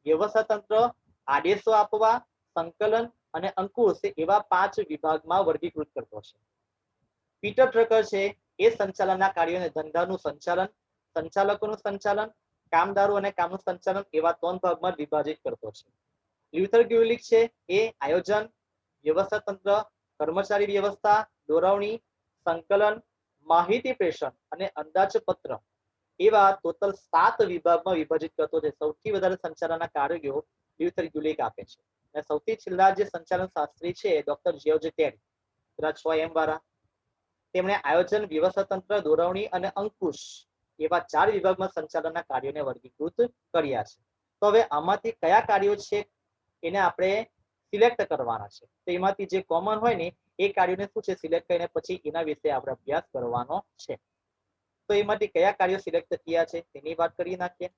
વ્યવસ્થા તંત્ર, આદેશો આપવા, સંકલન અને અંકુશ એવા 5 વિભાગમાં વર્ગીકૃત કરતો છે. પીટર ટ્રકર છે એ સંચાલનના કાર્યોને ધંધાનું સંચાલન, સંચાલકોનું સંચાલન, કામદારો અને કામનું સંચાલન એવા 3 ભાગમાં વિભાજિત કરતો છે. લ્યુથર ગ્યુલિક છે એ આયોજન, વ્યવસ્થા તંત્ર, કર્મચારી વ્યવસ્થા, દોરવણી, સંકલન, માહિતી પ્રેષણ અને અંદાજપત્ર એવા ટોટલ 7 વિભાગમાં વિભાજિત કરતો છે. સૌથી વધારે સંચાલનના કાર્યો લ્યુથર ગ્યુલિક આપે છે. અને સૌથી છેલ્લા જે સંચાલન શાસ્ત્રી છે ડોક્ટર જ્યોર્જ ટેડ, પેલા 6M વાળા, તેમણે આયોજન, વ્યવસ્થા તંત્ર, દોરવણી અને અંકુશ એવા 4 વિભાગમાં સંચાલનના કાર્યોને વર્ગીકૃત કર્યા છે. તો હવે આમાંથી કયા કાર્યો છે એને આપણે સિલેક્ટ કરવાના છે. તો એમાંથી જે કોમન હોય ને એ કાર્યોને શું છે સિલેક્ટ કરીને પછી એના વિશે આપણે અભ્યાસ કરવાનો છે. તો એમાંથી કયા કાર્યો સિલેક્ટ થયા છે તેની વાત કરી નાખીએ.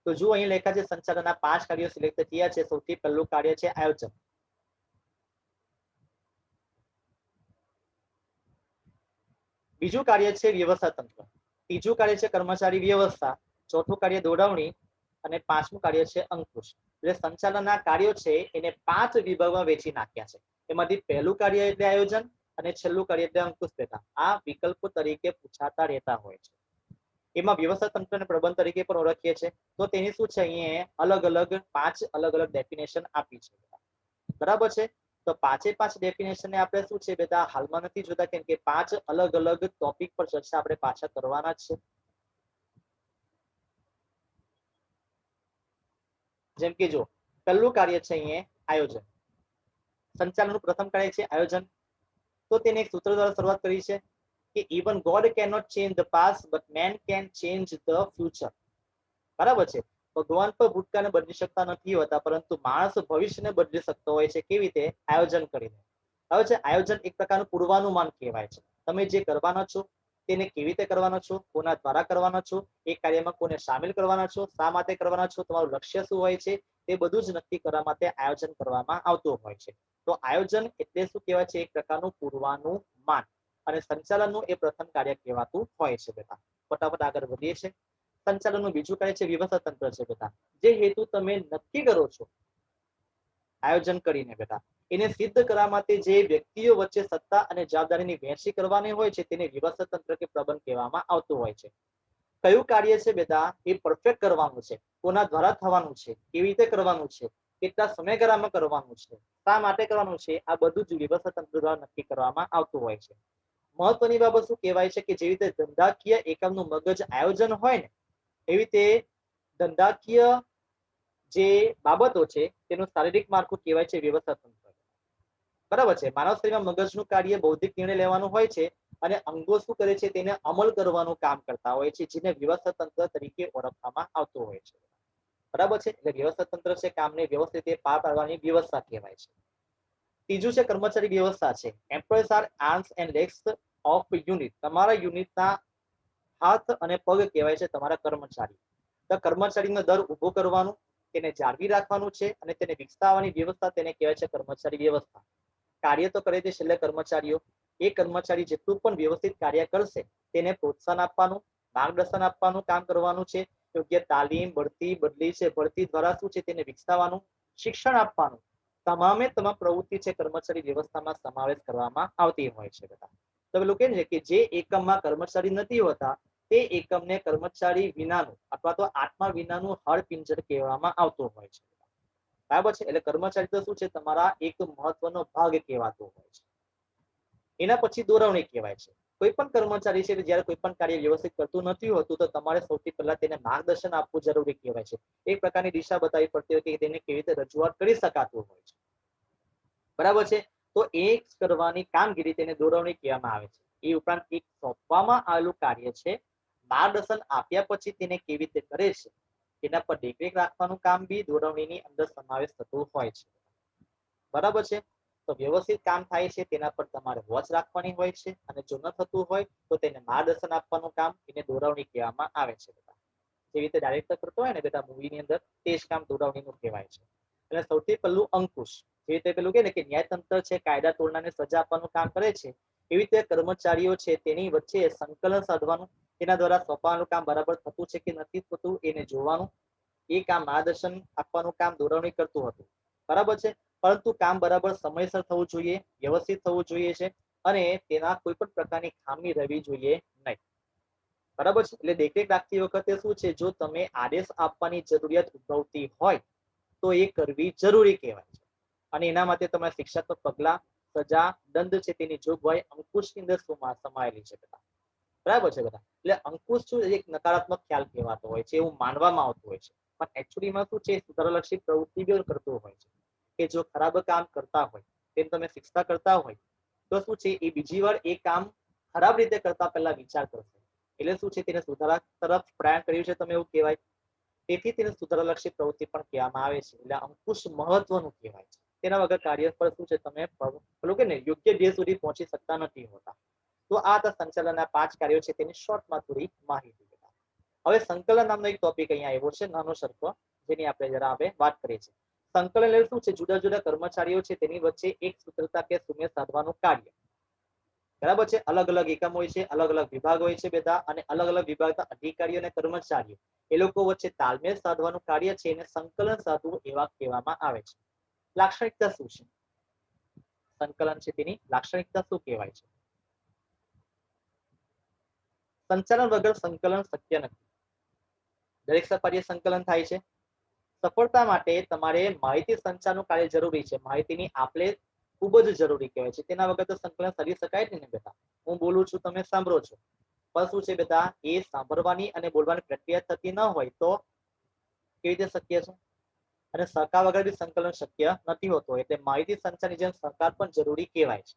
તો જુઓ અહીં લેખા છે સંચાલનના 5 કાર્યો સિલેક્ટ થયા છે. સૌથી પહેલું કાર્ય છે આયોજન. બીજું કાર્ય છે વ્યવસ્થા તંત્ર, ત્રીજું કાર્ય છે કર્મચારી વ્યવસ્થા, ચોથું કાર્ય દોરવણી અને 5મું કાર્ય છે અંકુશ. એટલે સંચાલનના કાર્યો છે એને 5 વિભાગમાં વેચી નાખ્યા છે. એમાંથી પહેલું કાર્ય એટલે આયોજન અને છેલ્લું કાર્ય એટલે અંકુશ બેટા. આ વિકલ્પો તરીકે પૂછાતા રહેતા હોય છે. એમાં વ્યવસ્થા તંત્ર અને પ્રબંધ તરીકે પણ ઓળખીએ છીએ. તો તેની શું છે અહીંયા અલગ અલગ 5 અલગ અલગ ડેફિનેશન આપી છે. બરાબર છે. તો 5 ડેફિનેશન ને આપણે શું છે બેટા હાલમાં નથી જોતા, કેમ કે 5 અલગ અલગ ટોપિક પર ચર્ચા આપણે પાછા કરવાના જ છે. જેમ કે જો પહેલું કાર્ય છે અહીંયા આયોજન. સંચાલનનું પ્રથમ કાર્ય છે આયોજન. તો તેને એક સૂત્ર દ્વારા શરૂઆત કરી છે. કે even God can not change the past but man can change the future. બરાબર છે. ભગવાન પણ ભૂતકાળને બદલી શકતા નથી હોતા, પરંતુ માણસ ભવિષ્યને બદલી શકતો હોય છે. કેવી રીતે? આયોજન કરીને. હવે છે આયોજન એક પ્રકારનું પૂર્વાનુમાન કહેવાય છે. તમે જે કરવાના છો તેને કેવી રીતે કરવાના છો, કોના દ્વારા કરવાના છો, એ કાર્યમાં કોને સામેલ કરવાના છો, શા માટે કરવાના છો, તમારું લક્ષ્ય શું હોય છે, તે બધું જ નક્કી કરવા માટે આયોજન કરવામાં આવતું હોય છે. તો આયોજન એટલે શું કહેવાય છે? એક પ્રકારનું પૂર્વાનુમાન. અને સંચાલનનું એ પ્રથમ કાર્ય કહેવાતું હોય છે. બેટા ફટાફટ આગળ વધીએ છીએ. સંચાલનનું બીજું કાર્ય છે વ્યવસ્થા તંત્ર છે. બેટા જે હેતુ તમે નક્કી કરો છો આયોજન કરીને, બેટા એને સિદ્ધ કરવા માટે જે વ્યક્તિઓ વચ્ચે સત્તા અને જવાબદારીની વહેંચણી કરવાની હોય છે તેને વ્યવસ્થા તંત્ર કે પ્રબંધ કહેવામાં આવતું હોય છે. કયું કાર્ય છે બેટા એ પરફેક્ટ કરવાનું છે, કોના દ્વારા થવાનું છે, કેવી રીતે કરવાનું છે, કેટલા સમયગાળામાં કરવાનું છે, શા માટે કરવાનું છે, આ બધું જ વ્યવસ્થા તંત્ર દ્વારા નક્કી કરવામાં આવતું હોય છે. મહત્વની બાબત શું કહેવાય છે કે જે રીતે ધંધાકીય એકમનું મગજ આયોજન હોય ને, એવી રીતે ધંધાકીય જે બાબતો છે તેનું શારીરિક માળખું કહેવાય છે વ્યવસ્થા તંત્ર. બરાબર છે. માનવ શરીરમાં મગજનું કાર્ય બૌદ્ધિક નિર્ણય લેવાનું હોય છે અને અંગો શું કરે છે તેને અમલ કરવાનું કામ કરતા હોય છે, જેને વ્યવસ્થા તંત્ર તરીકે ઓળખવામાં આવતું હોય છે. બરાબર છે. એટલે વ્યવસ્થા તંત્ર છે કામને વ્યવસ્થિત રીતે પાર પાડવાની વ્યવસ્થા કહેવાય છે. ત્રીજું છે કર્મચારી વ્યવસ્થા છે. Employees are arms and legs of unit. તમારા યુનિટના હાથ અને પગ કહેવાય છે તમારા કર્મચારી. તો કર્મચારીનો દર ઉભો કરવાનું, તેને જાળવી રાખવાનું છે અને તેને વિકસાવવાની વ્યવસ્થા તેને કહેવાય છે કર્મચારી વ્યવસ્થા. કાર્ય તો કરે છે છેલ્લે કર્મચારીઓ. એ કર્મચારી જેટલું પણ વ્યવસ્થિત કાર્ય કરશે તેને પ્રોત્સાહન આપવાનું, માર્ગદર્શન આપવાનું કામ કરવાનું છે. યોગ્ય તાલીમ, બઢતી, બદલી છે, ભરતી દ્વારા શું છે તેને વિકસાવવાનું, શિક્ષણ આપવાનું. તમામે તમામ પ્રવૃત્તિ છે કર્મચારી વ્યવસ્થામાં સમાવેશ કરવામાં આવતી હોય છે. તો પેલું કે છે કે જે એકમમાં કર્મચારી નથી હોતા તે એકમને કર્મચારી વિનાનું અથવા તો આત્મા વિનાનું હળપિંજર કહેવામાં આવતું હોય છે. બરાબર છે. એટલે કર્મચારી તો શું છે તમારા એક મહત્વનો ભાગ કહેવાતો હોય છે. એના પછી દોરવણી કહેવાય છે. કોઈ પણ કર્મચારી છે જ્યારે કોઈ પણ કાર્ય વ્યવસ્થિત કરતું નથી હોતું તો તમારે સૌથી પહેલા તેને માર્ગદર્શન આપવું જરૂરી કહેવાય છે. એક પ્રકારની દિશા બતાવવી પડતી હોય કે તેને કેવી રીતે રજૂઆત કરી શકાતું હોય છે. બરાબર છે. તો એ કરવાની કામગીરી તેને દોરવણી કહેવામાં આવે છે. એ ઉપરાંત એક સોંપવામાં આવેલું કાર્ય છે, માર્ગદર્શન આપ્યા પછી તેને કેવી રીતે કરે છે તેના પર દેખરેખ રાખવાનું કામ બી દોરવણીની અંદર સમાવેશ થતો હોય છે. બરાબર છે. તો વ્યવસ્થિત કામ થાય છે તેના પર તમારે વોચ રાખવાની હોય છે અને જો ન થતું હોય તો તેને માર્ગદર્શન આપવાનું કામ એને દોરવણી કહેવામાં આવે છે. જેવી રીતે ડાયરેક્ટર કરતો હોય ને બેટા મૂવીની અંદર, તે જ કામ દોરવણીનું કહેવાય છે. એટલે સૌથી પહેલું અંકુશ, જે રીતે પેલું કે ને કે ન્યાયતંત્ર છે કાયદા તોડનારને સજા આપવાનું કામ કરે છે, એવી રીતે કર્મચારીઓ છે તેની વચ્ચે સંકલન સાધવાનું, તેના દ્વારા સોંપવાનું કામ બરાબર થતું છે કે નથી થતું એને જોવાનું, એ કામ માર્ગદર્શન આપવાનું કામ દોરવણી કરતું હતું. બરાબર છે. પરંતુ કામ બરાબર સમયસર થવું જોઈએ, વ્યવસ્થિત થવું જોઈએ છે અને તેના કોઈ પણ પ્રકારની ખામી રહેવી જોઈએ નહીં. બરાબર છે. એટલે દેખરેખ રાખતી વખતે શું છે, જો તમે આદેશ આપવાની જરૂરિયાત ઉદ્ભવતી હોય તો એ કરવી જરૂરી કહેવાય છે. અને એના માટે તમારા શિક્ષાત્મક પગલા, સજા, દંડ છે તેની જોગવાઈ અંકુશની અંદર સમાયેલી છે. બરાબર છે બધા. એટલે અંકુશ શું એક નકારાત્મક ખ્યાલ કહેવાતો હોય છે, એવું માનવામાં આવતું હોય છે. પણ એકચ્યુઅલીમાં શું છે, સુધારાલક્ષી પ્રવૃત્તિ કરતું હોય છે. કે જો ખરાબ કામ કરતા હોય તેમ તમે શિક્ષા કરતા હોય તો શું છે એ બીજી વાર એ કામ ખરાબ રીતે કરતા પહેલા વિચાર કરશે. એટલે શું છે તેને સુધારા તરફ પ્રયાણ કર્યું છે તમે એવું કહેવાય. તેથી તેને સુધારાલક્ષી પ્રવૃત્તિ પણ કહેવામાં આવે છે. એટલે અંકુશ મહત્વનું કહેવાય છે. તેના વગર કાર્ય પર શું છે તમે પેલું કે ને યોગ્ય ધ્યેય સુધી પહોંચી શકતા નથી હોતા. તો આ હતા સંચાલનના 5 કાર્યો છે તેની શોર્ટમાં થોડી માહિતી. હવે સંકલન નામનો એક ટોપિક અહીંયા આવ્યો છે નાનો સરખો, જેની આપણે જરા હવે વાત કરીએ છીએ. સંકલન એટલે શું છે, જુદા જુદા કર્મચારીઓ છે તેની વચ્ચે એક સૂત્રતા કે સુમેળ સાધવાનું કાર્ય. બરાબર છે. અલગ અલગ એકમ હોય છે, અલગ અલગ વિભાગ હોય છે બેટા, અને અલગ અલગ વિભાગના અધિકારીઓ અને કર્મચારીઓ એ લોકો વચ્ચે તાલમેલ સાધવાનું કાર્ય છે એને સંકલન સાધવું એવા કહેવામાં આવે છે. લાક્ષણિકતા શું છે સંકલન છે તેની લાક્ષણિકતા શું કહેવાય છે? સંચાલન વગર સંકલન શક્ય નથી. દરેક સપાટીએ સંકલન થાય છે. સફળતા માટે તમારે માહિતી સંચારનું કાર્ય જરૂરી છે. માહિતીની આપલે ખૂબ જ જરૂરી કહેવાય છે. તેના વગર તો સંકલન કરી શકાય જ નહીં બેટા. હું બોલું છું, તમે સાંભળો છો, પણ શું છે બેટા એ સાંભળવાની અને બોલવાની પ્રક્રિયા થતી ન હોય તો કેવી રીતે શક્ય છે? અને સહકાર વગર બી સંકલન શક્ય નથી હોતું. એટલે માહિતી સંચારની જેમ સહકાર પણ જરૂરી કહેવાય છે.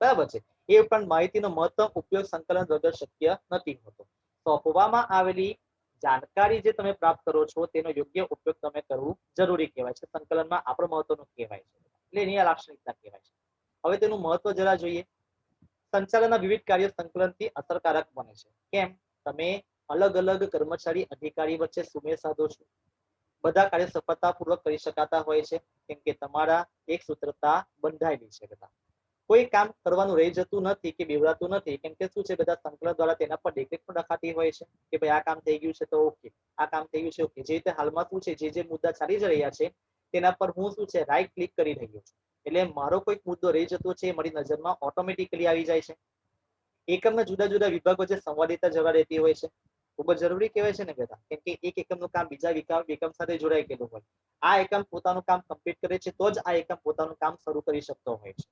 બરાબર છે. એ ઉપરાંત માહિતીનો મહત્તમ ઉપયોગ સંકલન વગર શક્ય નથી હોતો. સોંપવામાં આવેલી જાણકારી જે તમે પ્રાપ્ત કરો છો તેનો યોગ્ય ઉપયોગ તમે કરવું જરૂરી કહેવાય છે. સંકલનમાં આપણો મહત્વનું કહેવાય છે, એટલે એની આ લાક્ષણિકતા કહેવાય છે. હવે તેનું મહત્વ જરા જોઈએ. સંચાલનના વિવિધ કાર્યો સંકલનથી અસરકારક બને છે. કેમ? તમે અલગ અલગ કર્મચારી અધિકારી વચ્ચે સુમેળ સાધો છો. બધા કાર્ય સફળતાપૂર્વક કરી શકાતા હોય છે, કેમ કે તમારા એક સૂત્રતા બંધાયેલી છે. બધા કોઈ કામ કરવાનું રહી જતું નથી કે બેવડાતું નથી, કેમ કે શું છે, બધા સંકલન દ્વારા તેના પર દેખરેખ પણ રખાતી હોય છે કે ભાઈ આ કામ થઈ ગયું છે તો ઓકે, આ કામ થઈ ગયું છે ઓકે. જે રીતે હાલમાં શું છે, જે મુદ્દા ચાલી જ રહ્યા છે તેના પર હું શું છે રાઈટ ક્લિક કરી રહ્યો છું, એટલે મારો કોઈક મુદ્દો રહી જતો છે મારી નજરમાં ઓટોમેટિકલી આવી જાય છે. એકમના જુદા જુદા વિભાગો વચ્ચે સંવાદિતા જળવાઈ રહેતી હોય છે. ખૂબ જ જરૂરી કહેવાય છે ને બેટા, કેમ કે એક એકમનું કામ બીજા એકમ સાથે જોડાઈ ગયેલું હોય. આ એકમ પોતાનું કામ કમ્પ્લીટ કરે છે તો જ આ એકમ પોતાનું કામ શરૂ કરી શકતો હોય છે.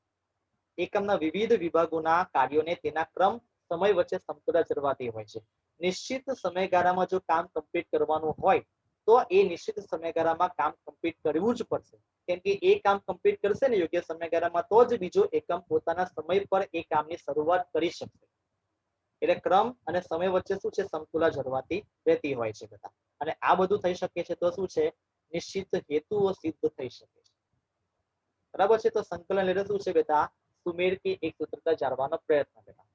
એકમના વિવિધ વિભાગોના કાર્યોને તેના ક્રમ સમય વચ્ચે સમતુલા જળવાતી હોય છે. નિશ્ચિત સમયગાળામાં જો કામ કમ્પ્લીટ કરવાનું હોય તો એ નિશ્ચિત સમયગાળામાં કામ કમ્પ્લીટ કરવું જ પડશે, કેમ કે એ કામ કમ્પ્લીટ કરશે ને યોગ્ય સમયગાળામાં તો જ બીજો એકમ પોતાના સમય પર એ કામની શરૂઆત કરી શકશે. એટલે ક્રમ અને સમય વચ્ચે શું છે, સમતુલા જળવાતી રહેતી હોય છે બધા. અને આ બધું થઈ શકે છે તો શું છે, નિશ્ચિત હેતુઓ સિદ્ધ થઈ શકે છે. બરાબર છે. તો સંકલન એટલે શું છે બેટા? સુમેળથી એક સૂત્રતા જાળવવાનો પ્રયત્ન બેટા.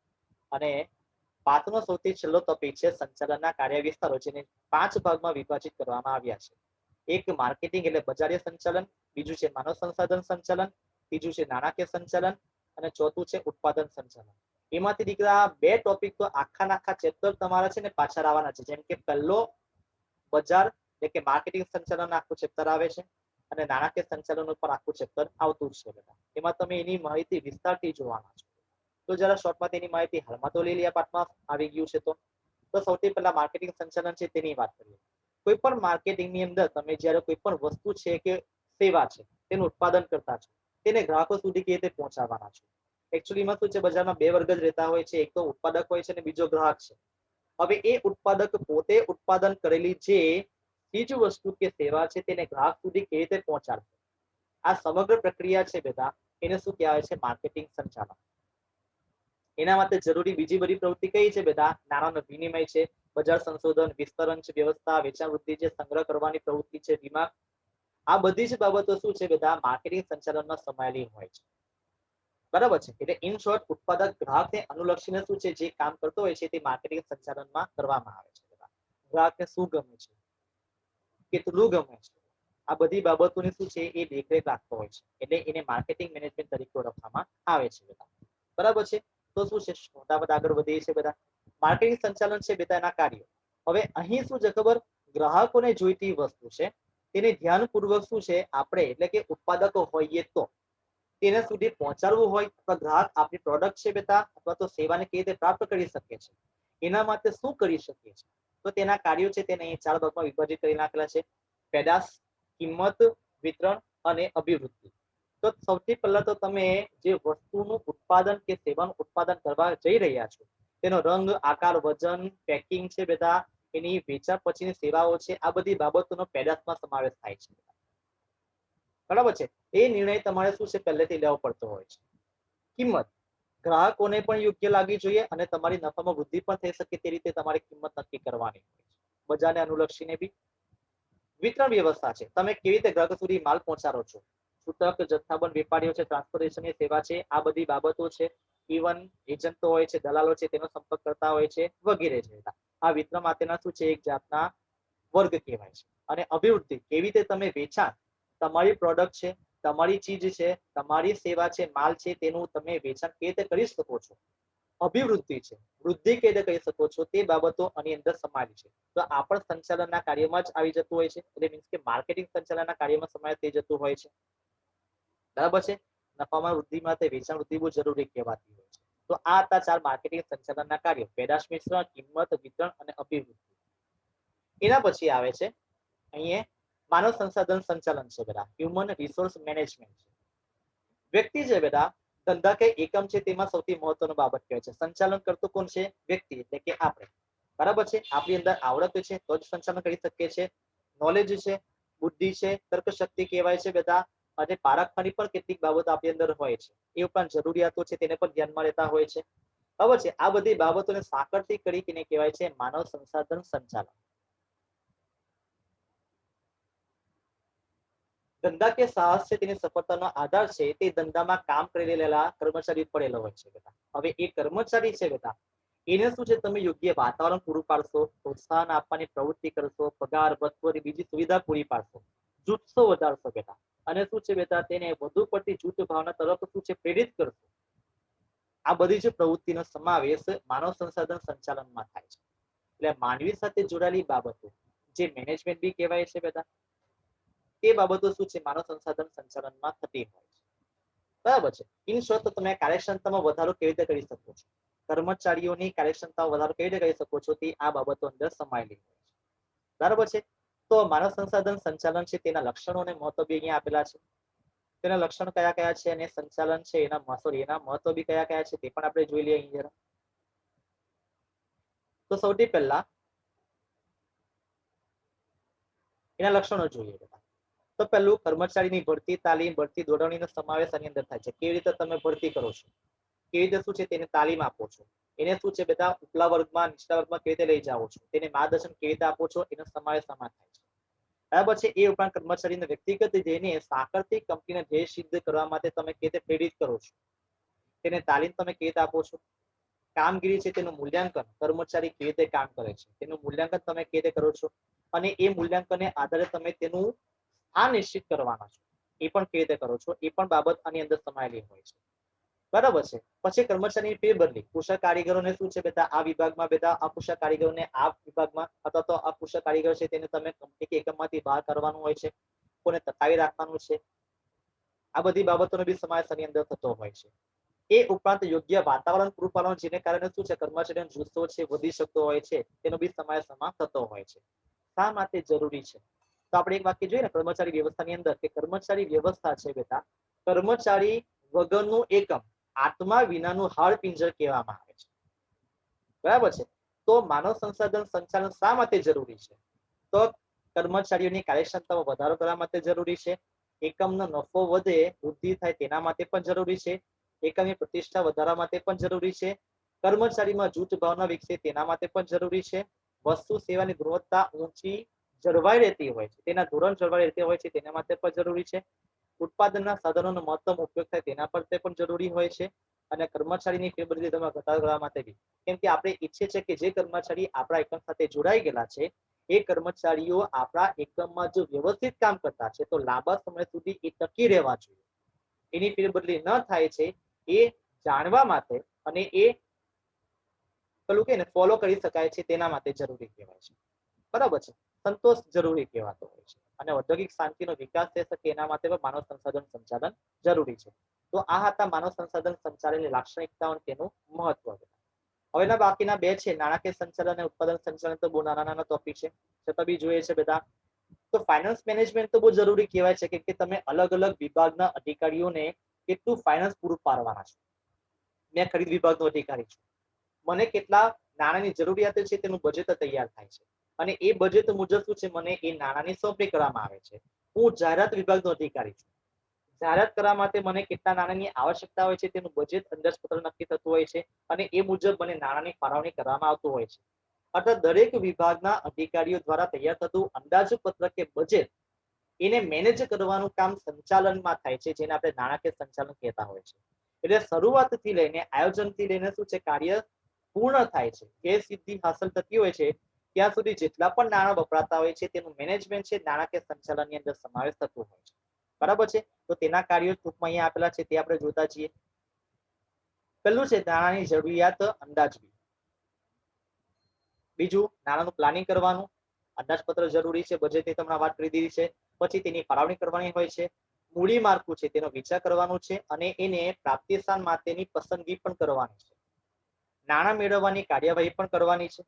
અને 5નો સૌથી છેલ્લો ટોપિક છે સંચાલનના કાર્ય વિસ્તારો, જેને 5 ભાગમાં વિભાજિત કરવામાં આવ્યા છે. એક માર્કેટિંગ એટલે બજારીય સંચાલન, બીજું છે માનવ સંસાધન સંચાલન, ત્રીજું છે નાણાકીય સંચાલન અને ચોથું છે ઉત્પાદન સંચાલન. એમાંથી દીકરા 2 ટોપિક તો આખા ચેપ્ટર તમારા છે ને પાછળ આવવાના છે. જેમ કે પહેલો બજાર એટલે કે માર્કેટિંગ સંચાલન આખું ચેપ્ટર આવે છે અને નાણાકીય સંચાલન ઉપર આખું ચેપ્ટર આવતું છે બેટા. એમાં તમે એની માહિતી વિસ્તારથી જોવાના છો. તો જરા શોર્ટમાં તેની માહિતી હાલમાં તો લઈ લઈએ, પાઠમાં આવી ગયું છે. તો સૌથી પહેલા માર્કેટિંગ સંચાલન છે તેની વાત કરીએ. કોઈ પણ માર્કેટિંગની અંદર તમે જ્યારે કોઈ પણ વસ્તુ છે કે સેવા છે તેનું ઉત્પાદન કરતા છો, તેને ગ્રાહકો સુધી કેવી રીતે પહોંચાડવાના છો. એકચ્યુઅલીમાં શું છે, બજારમાં 2 વર્ગ જ રહેતા હોય છે. એક તો ઉત્પાદક હોય છે અને બીજો ગ્રાહક છે. હવે એ ઉત્પાદક પોતે ઉત્પાદન કરેલી જે ચીજ વસ્તુ કે સેવા છે તેને ગ્રાહક સુધી કેવી રીતે પહોંચાડશે, આ સમગ્ર પ્રક્રિયા છે બેટા, એને શું કહેવાય છે? માર્કેટિંગ સંચાલન. એના માટે જરૂરી બીજી બધી પ્રવૃત્તિ કઈ છે બેટા? નાણાંનો વિનિમય છે, બજાર સંશોધન, વિસ્તરણ છે, વ્યવસ્થા, વેચાણ વૃદ્ધિ છે, સંગ્રહ કરવાની પ્રવૃત્તિ છે, વીમા. આ બધી જ બાબતો શું છે બેટા? માર્કેટિંગ સંચાલનમાં સમાયેલી હોય છે. બરાબર છે. એટલે ઇન શોર્ટ, ઉત્પાદક ગ્રાહકને અનુલક્ષીને શું છે, જે કામ કરતો હોય છે તે માર્કેટિંગ સંચાલનમાં કરવામાં આવે છે. ગ્રાહકને શું ગમે છે, કેટલું ગમે છે, આ બધી બાબતોની શું છે એ દેખરેખ રાખતો હોય છે. એટલે એને માર્કેટિંગ મેનેજમેન્ટ તરીકે ઓળખવામાં આવે છે બેટા. બરાબર છે. તો શું છે, ફટાફટ આગળ વધીએ છીએ બધા. માર્કેટિંગ સંચાલન છે બેટા એના કાર્યો. હવે અહીં શું છે ખબર? ગ્રાહકોને જોઈતી વસ્તુ છે તેને ધ્યાનપૂર્વક શું છે આપણે એટલે કે ઉત્પાદકો હોઈએ તો તેને સુધી પહોંચાડવું હોય, અથવા ગ્રાહક આપણી પ્રોડક્ટ છે બેટા અથવા તો સેવાને કેવી રીતે પ્રાપ્ત કરી શકે છે, એના માટે શું કરી શકીએ છીએ. તો તેના કાર્યો છે તેને અહીં 4 ભાગમાં વિભાજિત કરી નાખેલા છે. પેદાશ, કિંમત, વિતરણ અને અભિવૃદ્ધિ. તો સૌથી પહેલા તો તમે જે વસ્તુનું ઉત્પાદન કે સેવાનું ઉત્પાદન કરવા જઈ રહ્યા છો તેનો રંગ, આકાર, વજન, પેકિંગ છે બેટા, એની વેચાણ પછીની સેવાઓ છે, આ બધી બાબતોનો પેદાશમાં સમાવેશ થાય છે. બરાબર છે. એ નિર્ણય તમારે શું છે પહેલેથી લેવો પડતો હોય છે. કિંમત ગ્રાહકોને પણ યોગ્ય લાગવી જોઈએ અને તમારી નફામાં વૃદ્ધિ પણ થઈ શકે તે રીતે તમારી કિંમત નક્કી કરવાની હોય છે, બજારને અનુલક્ષીને બી. વિતરણ વ્યવસ્થા છે, તમે કેવી રીતે ગ્રાહકો સુધી માલ પહોંચાડો છો. છૂટક, જથ્થાબંધ વેપારીઓ છે, ટ્રાન્સપોર્ટેશનની સેવા છે, આ બધી બાબતો છે. ઇવન એજન્ટો હોય છે, દલાલો છે, તેનો સંપર્ક કરતા હોય છે વગેરે છે. આ વિતરણ માટેના શું છે એક જાતના વર્ગ કહેવાય છે. અને અભિવૃદ્ધિ, કેવી રીતે તમે વેચાણ, તમારી પ્રોડક્ટ છે, તમારી ચીજ છે, તમારી સેવા છે, માલ છે, તેનું તમે વેચાણ કેવી રીતે કરી શકો છો. અભિવૃદ્ધિ છે, વૃદ્ધિ કેવી રીતે કરી શકો છો, તે બાબતો આની અંદર સમાયેલી છે. તો આ પણ સંચાલનના કાર્યમાં જ આવી જતું હોય છે. એટલે મીન્સ કે માર્કેટિંગ સંચાલનના કાર્યમાં સમાયેલ થઈ જતું હોય છે. બરાબર છે. નફામાં વૃદ્ધિ માટે વેચાણ વૃદ્ધિ બહુ જરૂરી કહેવાતી હોય છે. તો આ હતા 4 માર્કેટિંગ સંચાલનના કાર્યો: પેદાશ મિશ્રણ, કિંમત, વિતરણ અને અભિવૃદ્ધિ. એના પછી આવે છે અહીંયા માનવ સંસાધન સંચાલન છે બેટા, હ્યુમન રિસોર્સ મેનેજમેન્ટ છે. વ્યક્તિ છે બેટા, ધંધાકીય એકમ છે તેમાં સૌથી મહત્વની બાબત કહેવાય છે. સંચાલન કરતું કોણ છે? વ્યક્તિ, એટલે કે આપણે. બરાબર છે. આપણી અંદર આવડત છે તો જ સંચાલન કરી શકીએ છીએ. નોલેજ છે, બુદ્ધિ છે, તર્ક શક્તિ કહેવાય છે બેટા, અને પારખવાની પણ કેટલીક બાબતો આપણી અંદર હોય છે. એ ઉપરાંત જરૂરિયાતો છે તેને પણ ધ્યાનમાં લેતા હોય છે. બરાબર છે. આ બધી બાબતોને સાંકળતી કરીને કહેવાય છે માનવ સંસાધન સંચાલન. ધંધા કે સાહસ છે તેની સફળતાનો આધાર છે તે ધંધામાં કામ કરી રહેલા કર્મચારી પડેલો હોય છે બેટા. હવે એ કર્મચારી છે બેટા, એને શું છે તમે યોગ્ય વાતાવરણ પૂરું પાડશો, પ્રોત્સાહન આપવાની પ્રવૃત્તિ કરશો, પગાર ભથ્થો બીજી સુવિધા પૂરી પાડશો, જૂથો વધારશો બેટા, અને શું છે બેટા તેને વધુ પડતી જૂથ ભાવના તરફ શું છે પ્રેરિત કરશો. આ બધી જ પ્રવૃત્તિનો સમાવેશ માનવ સંસાધન સંચાલનમાં થાય છે. એટલે માનવી સાથે જોડાયેલી બાબતો જે મેનેજમેન્ટ બી કહેવાય છે બેટા, તે બાબતો શું છે માનવ સંસાધન સંચાલનમાં થતી હોય છે. બરાબર છે. ઇન શોર્ટ તો તમે કાર્યક્ષમતામાં વધારો કેવી રીતે કરી શકો છો, કર્મચારીઓની કાર્યક્ષમતા વધારો કેવી રીતે કરી શકો છો, તે આ બાબતો અંદર સમાયેલી હોય છે. બરાબર છે. તો માનવ સંસાધન સંચાલન છે તેના લક્ષણો અને મહત્વ બી અહીંયા આપેલા છે. તેના લક્ષણ કયા કયા છે અને સંચાલન છે એના મહત્વ બી કયા કયા છે તે પણ આપણે જોઈ લઈએ અહીંયા. તો સૌથી પહેલા એના લક્ષણો જોઈએ બેટા. તો પહેલું કર્મચારીની ભરતી, તાલીમ, ભરતી ધોરણીનો સમાવેશ આની અંદર થાય છે. કેવી રીતે તમે ભરતી કરો છો, કેવી રીતે શું છે તેને તાલીમ આપો છો, એને શું છે બેટા ઉપલા વર્ગમાં નીચલા વર્ગમાં કેવી રીતે લઈ જાઓ છો, તેને માર્ગદર્શન કેવી રીતે આપો છો, એનો સમાવેશ આમાં થાય છે. બરાબર છે. એ ઉપરાંત કર્મચારીને વ્યક્તિગત જઈને સાંકળતી કંપનીને ધ્યેય સિદ્ધ કરવા માટે તમે કેવી રીતે પ્રેરિત કરો છો, તેને તાલીમ તમે કેવી રીતે આપો છો. કામગીરી છે તેનું મૂલ્યાંકન, કર્મચારી કેવી રીતે કામ કરે છે તેનું મૂલ્યાંકન તમે કેવી રીતે કરો છો, અને એ મૂલ્યાંકનને આધારે તમે તેનું સ્થાન નિશ્ચિત કરવાના છો, એ પણ કેવી રીતે કરો છો, એ પણ બાબત આની અંદર સમાયેલી હોય છે. બરાબર છે. પછી કર્મચારીની ફેરબદલી, કુશળ કારીગરોને શું છે બેટા આ વિભાગમાં, બેટા અકુશળ કારીગરોને આ વિભાગમાં, અથવા તો અકુશળ કારીગર છે તેને તમે કંપની કે એકમમાંથી બહાર કરવાનું હોય છે, કોને તકાવી રાખવાનું છે. આ બધી બાબતોનો બી સમાવેશ આની અંદર થતો હોય છે. એ ઉપરાંત યોગ્ય વાતાવરણ પૂરું પાડવાનું, જેને કારણે શું છે કર્મચારીનો જુસ્સો છે વધી શકતો હોય છે, તેનો બી સમાવેશ આમાં થતો હોય છે. શા માટે જરૂરી છે, તો આપણે એક વાક્ય જોઈએ ને કર્મચારી વ્યવસ્થાની અંદર કે કર્મચારી વ્યવસ્થા છે બેટા કર્મચારી વગરનું એકમ, આત્મા વિનાનું હાડપિંજર કહેવામાં આવે છે. બરાબર છે. તો માનવ સંસાધન સંચાલન શા માટે જરૂરી છે, તો કર્મચારીઓની કાર્યક્ષમતામાં વધારો કરવા માટે જરૂરી છે, એકમનો નફો વધે, વૃદ્ધિ થાય તેના માટે પણ જરૂરી છે, એકમની પ્રતિષ્ઠા વધારવા માટે પણ જરૂરી છે, કર્મચારીમાં જૂથ ભાવના વિકસે તેના માટે પણ જરૂરી છે, વસ્તુ સેવાની ગુણવત્તા ઊંચી જળવાઈ રહેતી હોય છે, તેના ધોરણ જળવાઈ રહેતી હોય છે તેના માટે પણ જરૂરી છે, ઉત્પાદનના સાધનોનો મહત્તમ ઉપયોગ થાય તેના પર તે પણ જરૂરી હોય છે, અને કર્મચારીની ફેરબદલી તમે ઘટાડવા કરવા માટે બી. કેમ કે આપણે ઈચ્છીએ છીએ કે જે કર્મચારી આપણા એકમ સાથે જોડાઈ ગયેલા છે એ કર્મચારીઓ આપણા એકમમાં જો વ્યવસ્થિત કામ કરતા છે તો લાંબા સમય સુધી એ ટકી રહેવા જોઈએ. એની ફેરબદલી ન થાય છે એ જાણવા માટે અને એ પેલું કે ને ફોલો કરી શકાય છે તેના માટે જરૂરી કહેવાય છે. બરાબર છે. સંતોષ જરૂરી કહેવાતો હોય છે, અને ઔદ્યોગિક શાંતિનો વિકાસ થઈ શકે એના માટે પણ માનવ સંસાધન સંચાલન જરૂરી છે. તો આ હતા માનવ સંસાધન સંચાલનની લાક્ષણિકતાઓ અને તેનું મહત્વ. હવેના બાકીના બે છે નાણાકીય સંચાલન અને ઉત્પાદન સંચાલન, તો બહુ નાના નાના ટોપિક છે, છતાં બી જોઈએ છે બધા. તો ફાઇનાન્સ મેનેજમેન્ટ તો બહુ જરૂરી કહેવાય છે કે તમે અલગ અલગ વિભાગના અધિકારીઓને કેટલું ફાઇનાન્સ પૂરું પાડવાના છો. મેં ખરીદ વિભાગનો અધિકારી છું, મને કેટલા નાણાંની જરૂરિયાત છે તેનું બજેટ તૈયાર થાય છે, અને એ બજેટ મુજબ શું છે મને એ નાણાંની સોંપણી કરવામાં આવે છે. હું જાહેરાત વિભાગનો અધિકારી છું, જાહેરાત કરવા માટે મને કેટલા નાણાંની આવશ્યકતા હોય છે તેનું બજેટ અંદાજપત્ર નક્કી થતું હોય છે, અને એ મુજબ મને નાણાંની ફાળવણી કરવામાં આવતું હોય છે. અર્থাৎ દરેક વિભાગના અધિકારીઓ દ્વારા તૈયાર થતું અંદાજપત્ર કે બજેટ એને મેનેજ કરવાનું કામ સંચાલનમાં થાય છે, જેને આપણે નાણાકીય સંચાલન કહેતા હોય છે. એટલે શરૂઆતથી લઈને આયોજનથી લઈને શું છે કાર્ય પૂર્ણ થાય છે, જે સિદ્ધિ હાંસલ થતી હોય છે ત્યાં સુધી જેટલા પણ નાણાં વપરાતા હોય છે તેનું મેનેજમેન્ટ છે નાણાકીય સંચાલનની અંદર સમાવેશ થતો હોય છે. બરાબર છે. તો તેના કાર્યો ટૂંકમાં અહીંયા આપેલા છે તે આપણે જોતા છીએ. પહેલું છે નાણાંની જરૂરિયાત અંદાજવી. બીજું નાણાંનું પ્લાનિંગ કરવાનું, અંદાજપત્ર જરૂરી છે, બજેટની તમને વાત કરી દીધી છે. પછી તેની ફાળવણી કરવાની હોય છે, મૂડી માળખું છે તેનો વિચાર કરવાનો છે, અને એને પ્રાપ્તિ સ્થાન માટેની પસંદગી પણ કરવાની છે. નાણાં મેળવવાની કાર્યવાહી પણ કરવાની છે,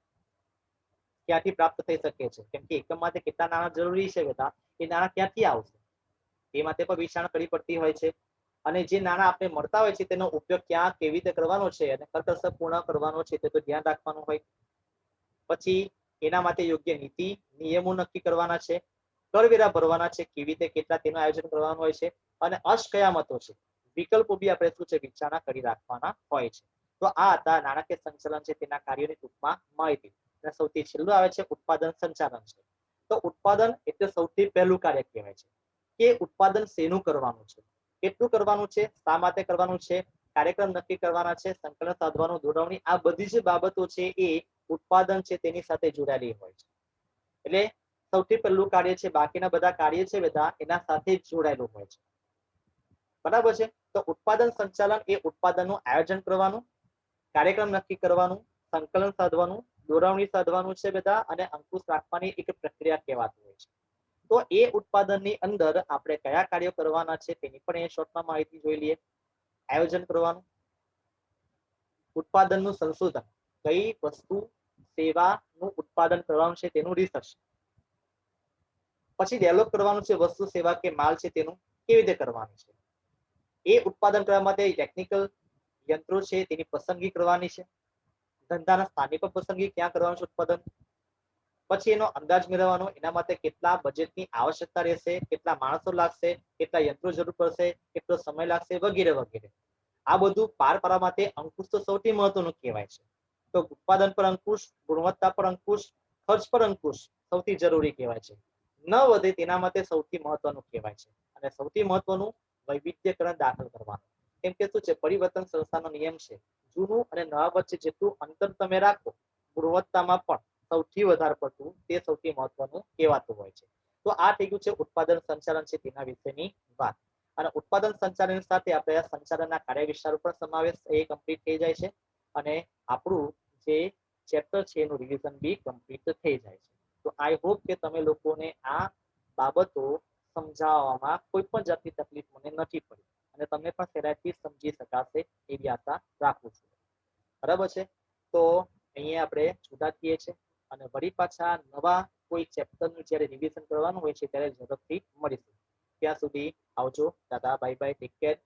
ક્યાંથી પ્રાપ્ત થઈ શકે છે, કેમ કે એકમ માટે કેટલા નાણાં જરૂરી છે બેટા, એ નાણાં ક્યાંથી આવશે એ માટે પણ વિચારણા કરવી પડતી હોય છે. અને જે નાણાં આપણે મળતા હોય છે તેનો ઉપયોગ ક્યાં કેવી રીતે કરવાનો છે અને કરકસર પૂર્ણ કરવાનો છે તે તો ધ્યાન રાખવાનું હોય. પછી એના માટે યોગ્ય નીતિ નિયમો નક્કી કરવાના છે, કરવેરા ભરવાના છે, કેવી રીતે કેટલા તેનું આયોજન કરવાનું હોય છે, અને અસ્કયામતો છે, વિકલ્પો બી આપણે શું છે વિચારણા કરી રાખવાના હોય છે. તો આ હતા નાણાકીય સંચાલન છે તેના કાર્યોની ટૂંકમાં માહિતી. અને સૌથી છેલ્લું આવે છે ઉત્પાદન સંચાલન છે. તો ઉત્પાદન એટલે સૌથી પહેલું કાર્ય કહેવાય છે કે ઉત્પાદન શેનું કરવાનું છે, કેટલું કરવાનું છે, શા માટે કરવાનું છે, કાર્યક્રમ નક્કી કરવાના છે, સંકલન સાધવાનું, દોરવણી, આ બધી જે બાબતો છે એ ઉત્પાદન છે તેની સાથે જોડાયેલી હોય છે. એટલે સૌથી પહેલું કાર્ય છે, બાકીના બધા કાર્ય છે બધા એના સાથે જ જોડાયેલું હોય છે. બરાબર છે. તો ઉત્પાદન સંચાલન એ ઉત્પાદનનું આયોજન કરવાનું, કાર્યક્રમ નક્કી કરવાનું, સંકલન સાધવાનું, દોરવણી સાધવાનું છે બધા, અને અંકુશ રાખવાની એક પ્રક્રિયા કહેવાતી હોય છે. તો એ ઉત્પાદનની અંદર આપણે કયા કાર્યો કરવાના છે તેની પણ એ શોર્ટમાં માહિતી જોઈ લઈએ. આયોજન કરવાનું, ઉત્પાદનનું સંશોધન, કઈ વસ્તુ સેવાનું ઉત્પાદન કરવાનું છે તેનું રિસર્ચ. પછી ડેવલપ કરવાનું છે વસ્તુ સેવા કે માલ છે તેનું કેવી રીતે કરવાનું છે. એ ઉત્પાદન કરવા માટે ટેકનિકલ યંત્રો છે તેની પસંદગી કરવાની છે. ધંધાના સ્થાનની પણ પસંદગી ક્યાં કરવાનું છે ઉત્પાદન. પછી એનો અંદાજ મેળવવાનો, એના માટે કેટલા બજેટની આવશ્યકતા રહેશે, કેટલા માણસો લાગશે, કેટલા યંત્રો જરૂર પડશે, કેટલો સમય લાગશે, વગેરે વગેરે. આ બધું પાર પાડવા માટે અંકુશ તો સૌથી મહત્વનું કહેવાય છે. તો ઉત્પાદન પર અંકુશ, ગુણવત્તા પર અંકુશ, ખર્ચ પર અંકુશ સૌથી જરૂરી કહેવાય છે. ન વધે તેના માટે સૌથી મહત્વનું કહેવાય છે. અને સૌથી મહત્વનું વૈવિધ્યકરણ દાખલ કરવાનું. કેમ કે શું છે, પરિવર્તન સંસ્થાનો નિયમ છે, જૂનું અને નવા વચ્ચે જેટલું અંતર તમે રાખો ગુણવત્તામાં પણ સૌથી વધારે પડતું તે સૌથી મહત્વનું કહેવાતું હોય છે. તો આ થઈ ગયું છે ઉત્પાદન સંચાલન છે તેના વિશેની વાત. અને ઉત્પાદન સંચાલન સાથે આપણે સંચાલનના કાર્ય વિસ્તારો પણ સમાવેશ એ કમ્પ્લીટ થઈ જાય છે. અને આપણું જે ચેપ્ટર છે એનું રિવિઝન બી કમ્પ્લીટ થઈ જાય છે. તો આઈ હોપ કે તમે લોકોને આ બાબતો સમજાવવામાં કોઈ પણ જાતની તકલીફ મને નથી પડી અને તમને પણ સહેલાઈથી સમજી શકાશે એવી આશા રાખું છું. બરાબર છે. તો અહીંયા આપણે છૂટા થઈએ છીએ અને વળી પાછા નવા કોઈ ચેપ્ટરનું જ્યારે રિવિઝન કરવાનું હોય છે ત્યારે ઝડપથી મળીશું. ત્યાં સુધી આવજો. દાદા, બાય બાય, ટેક કેર.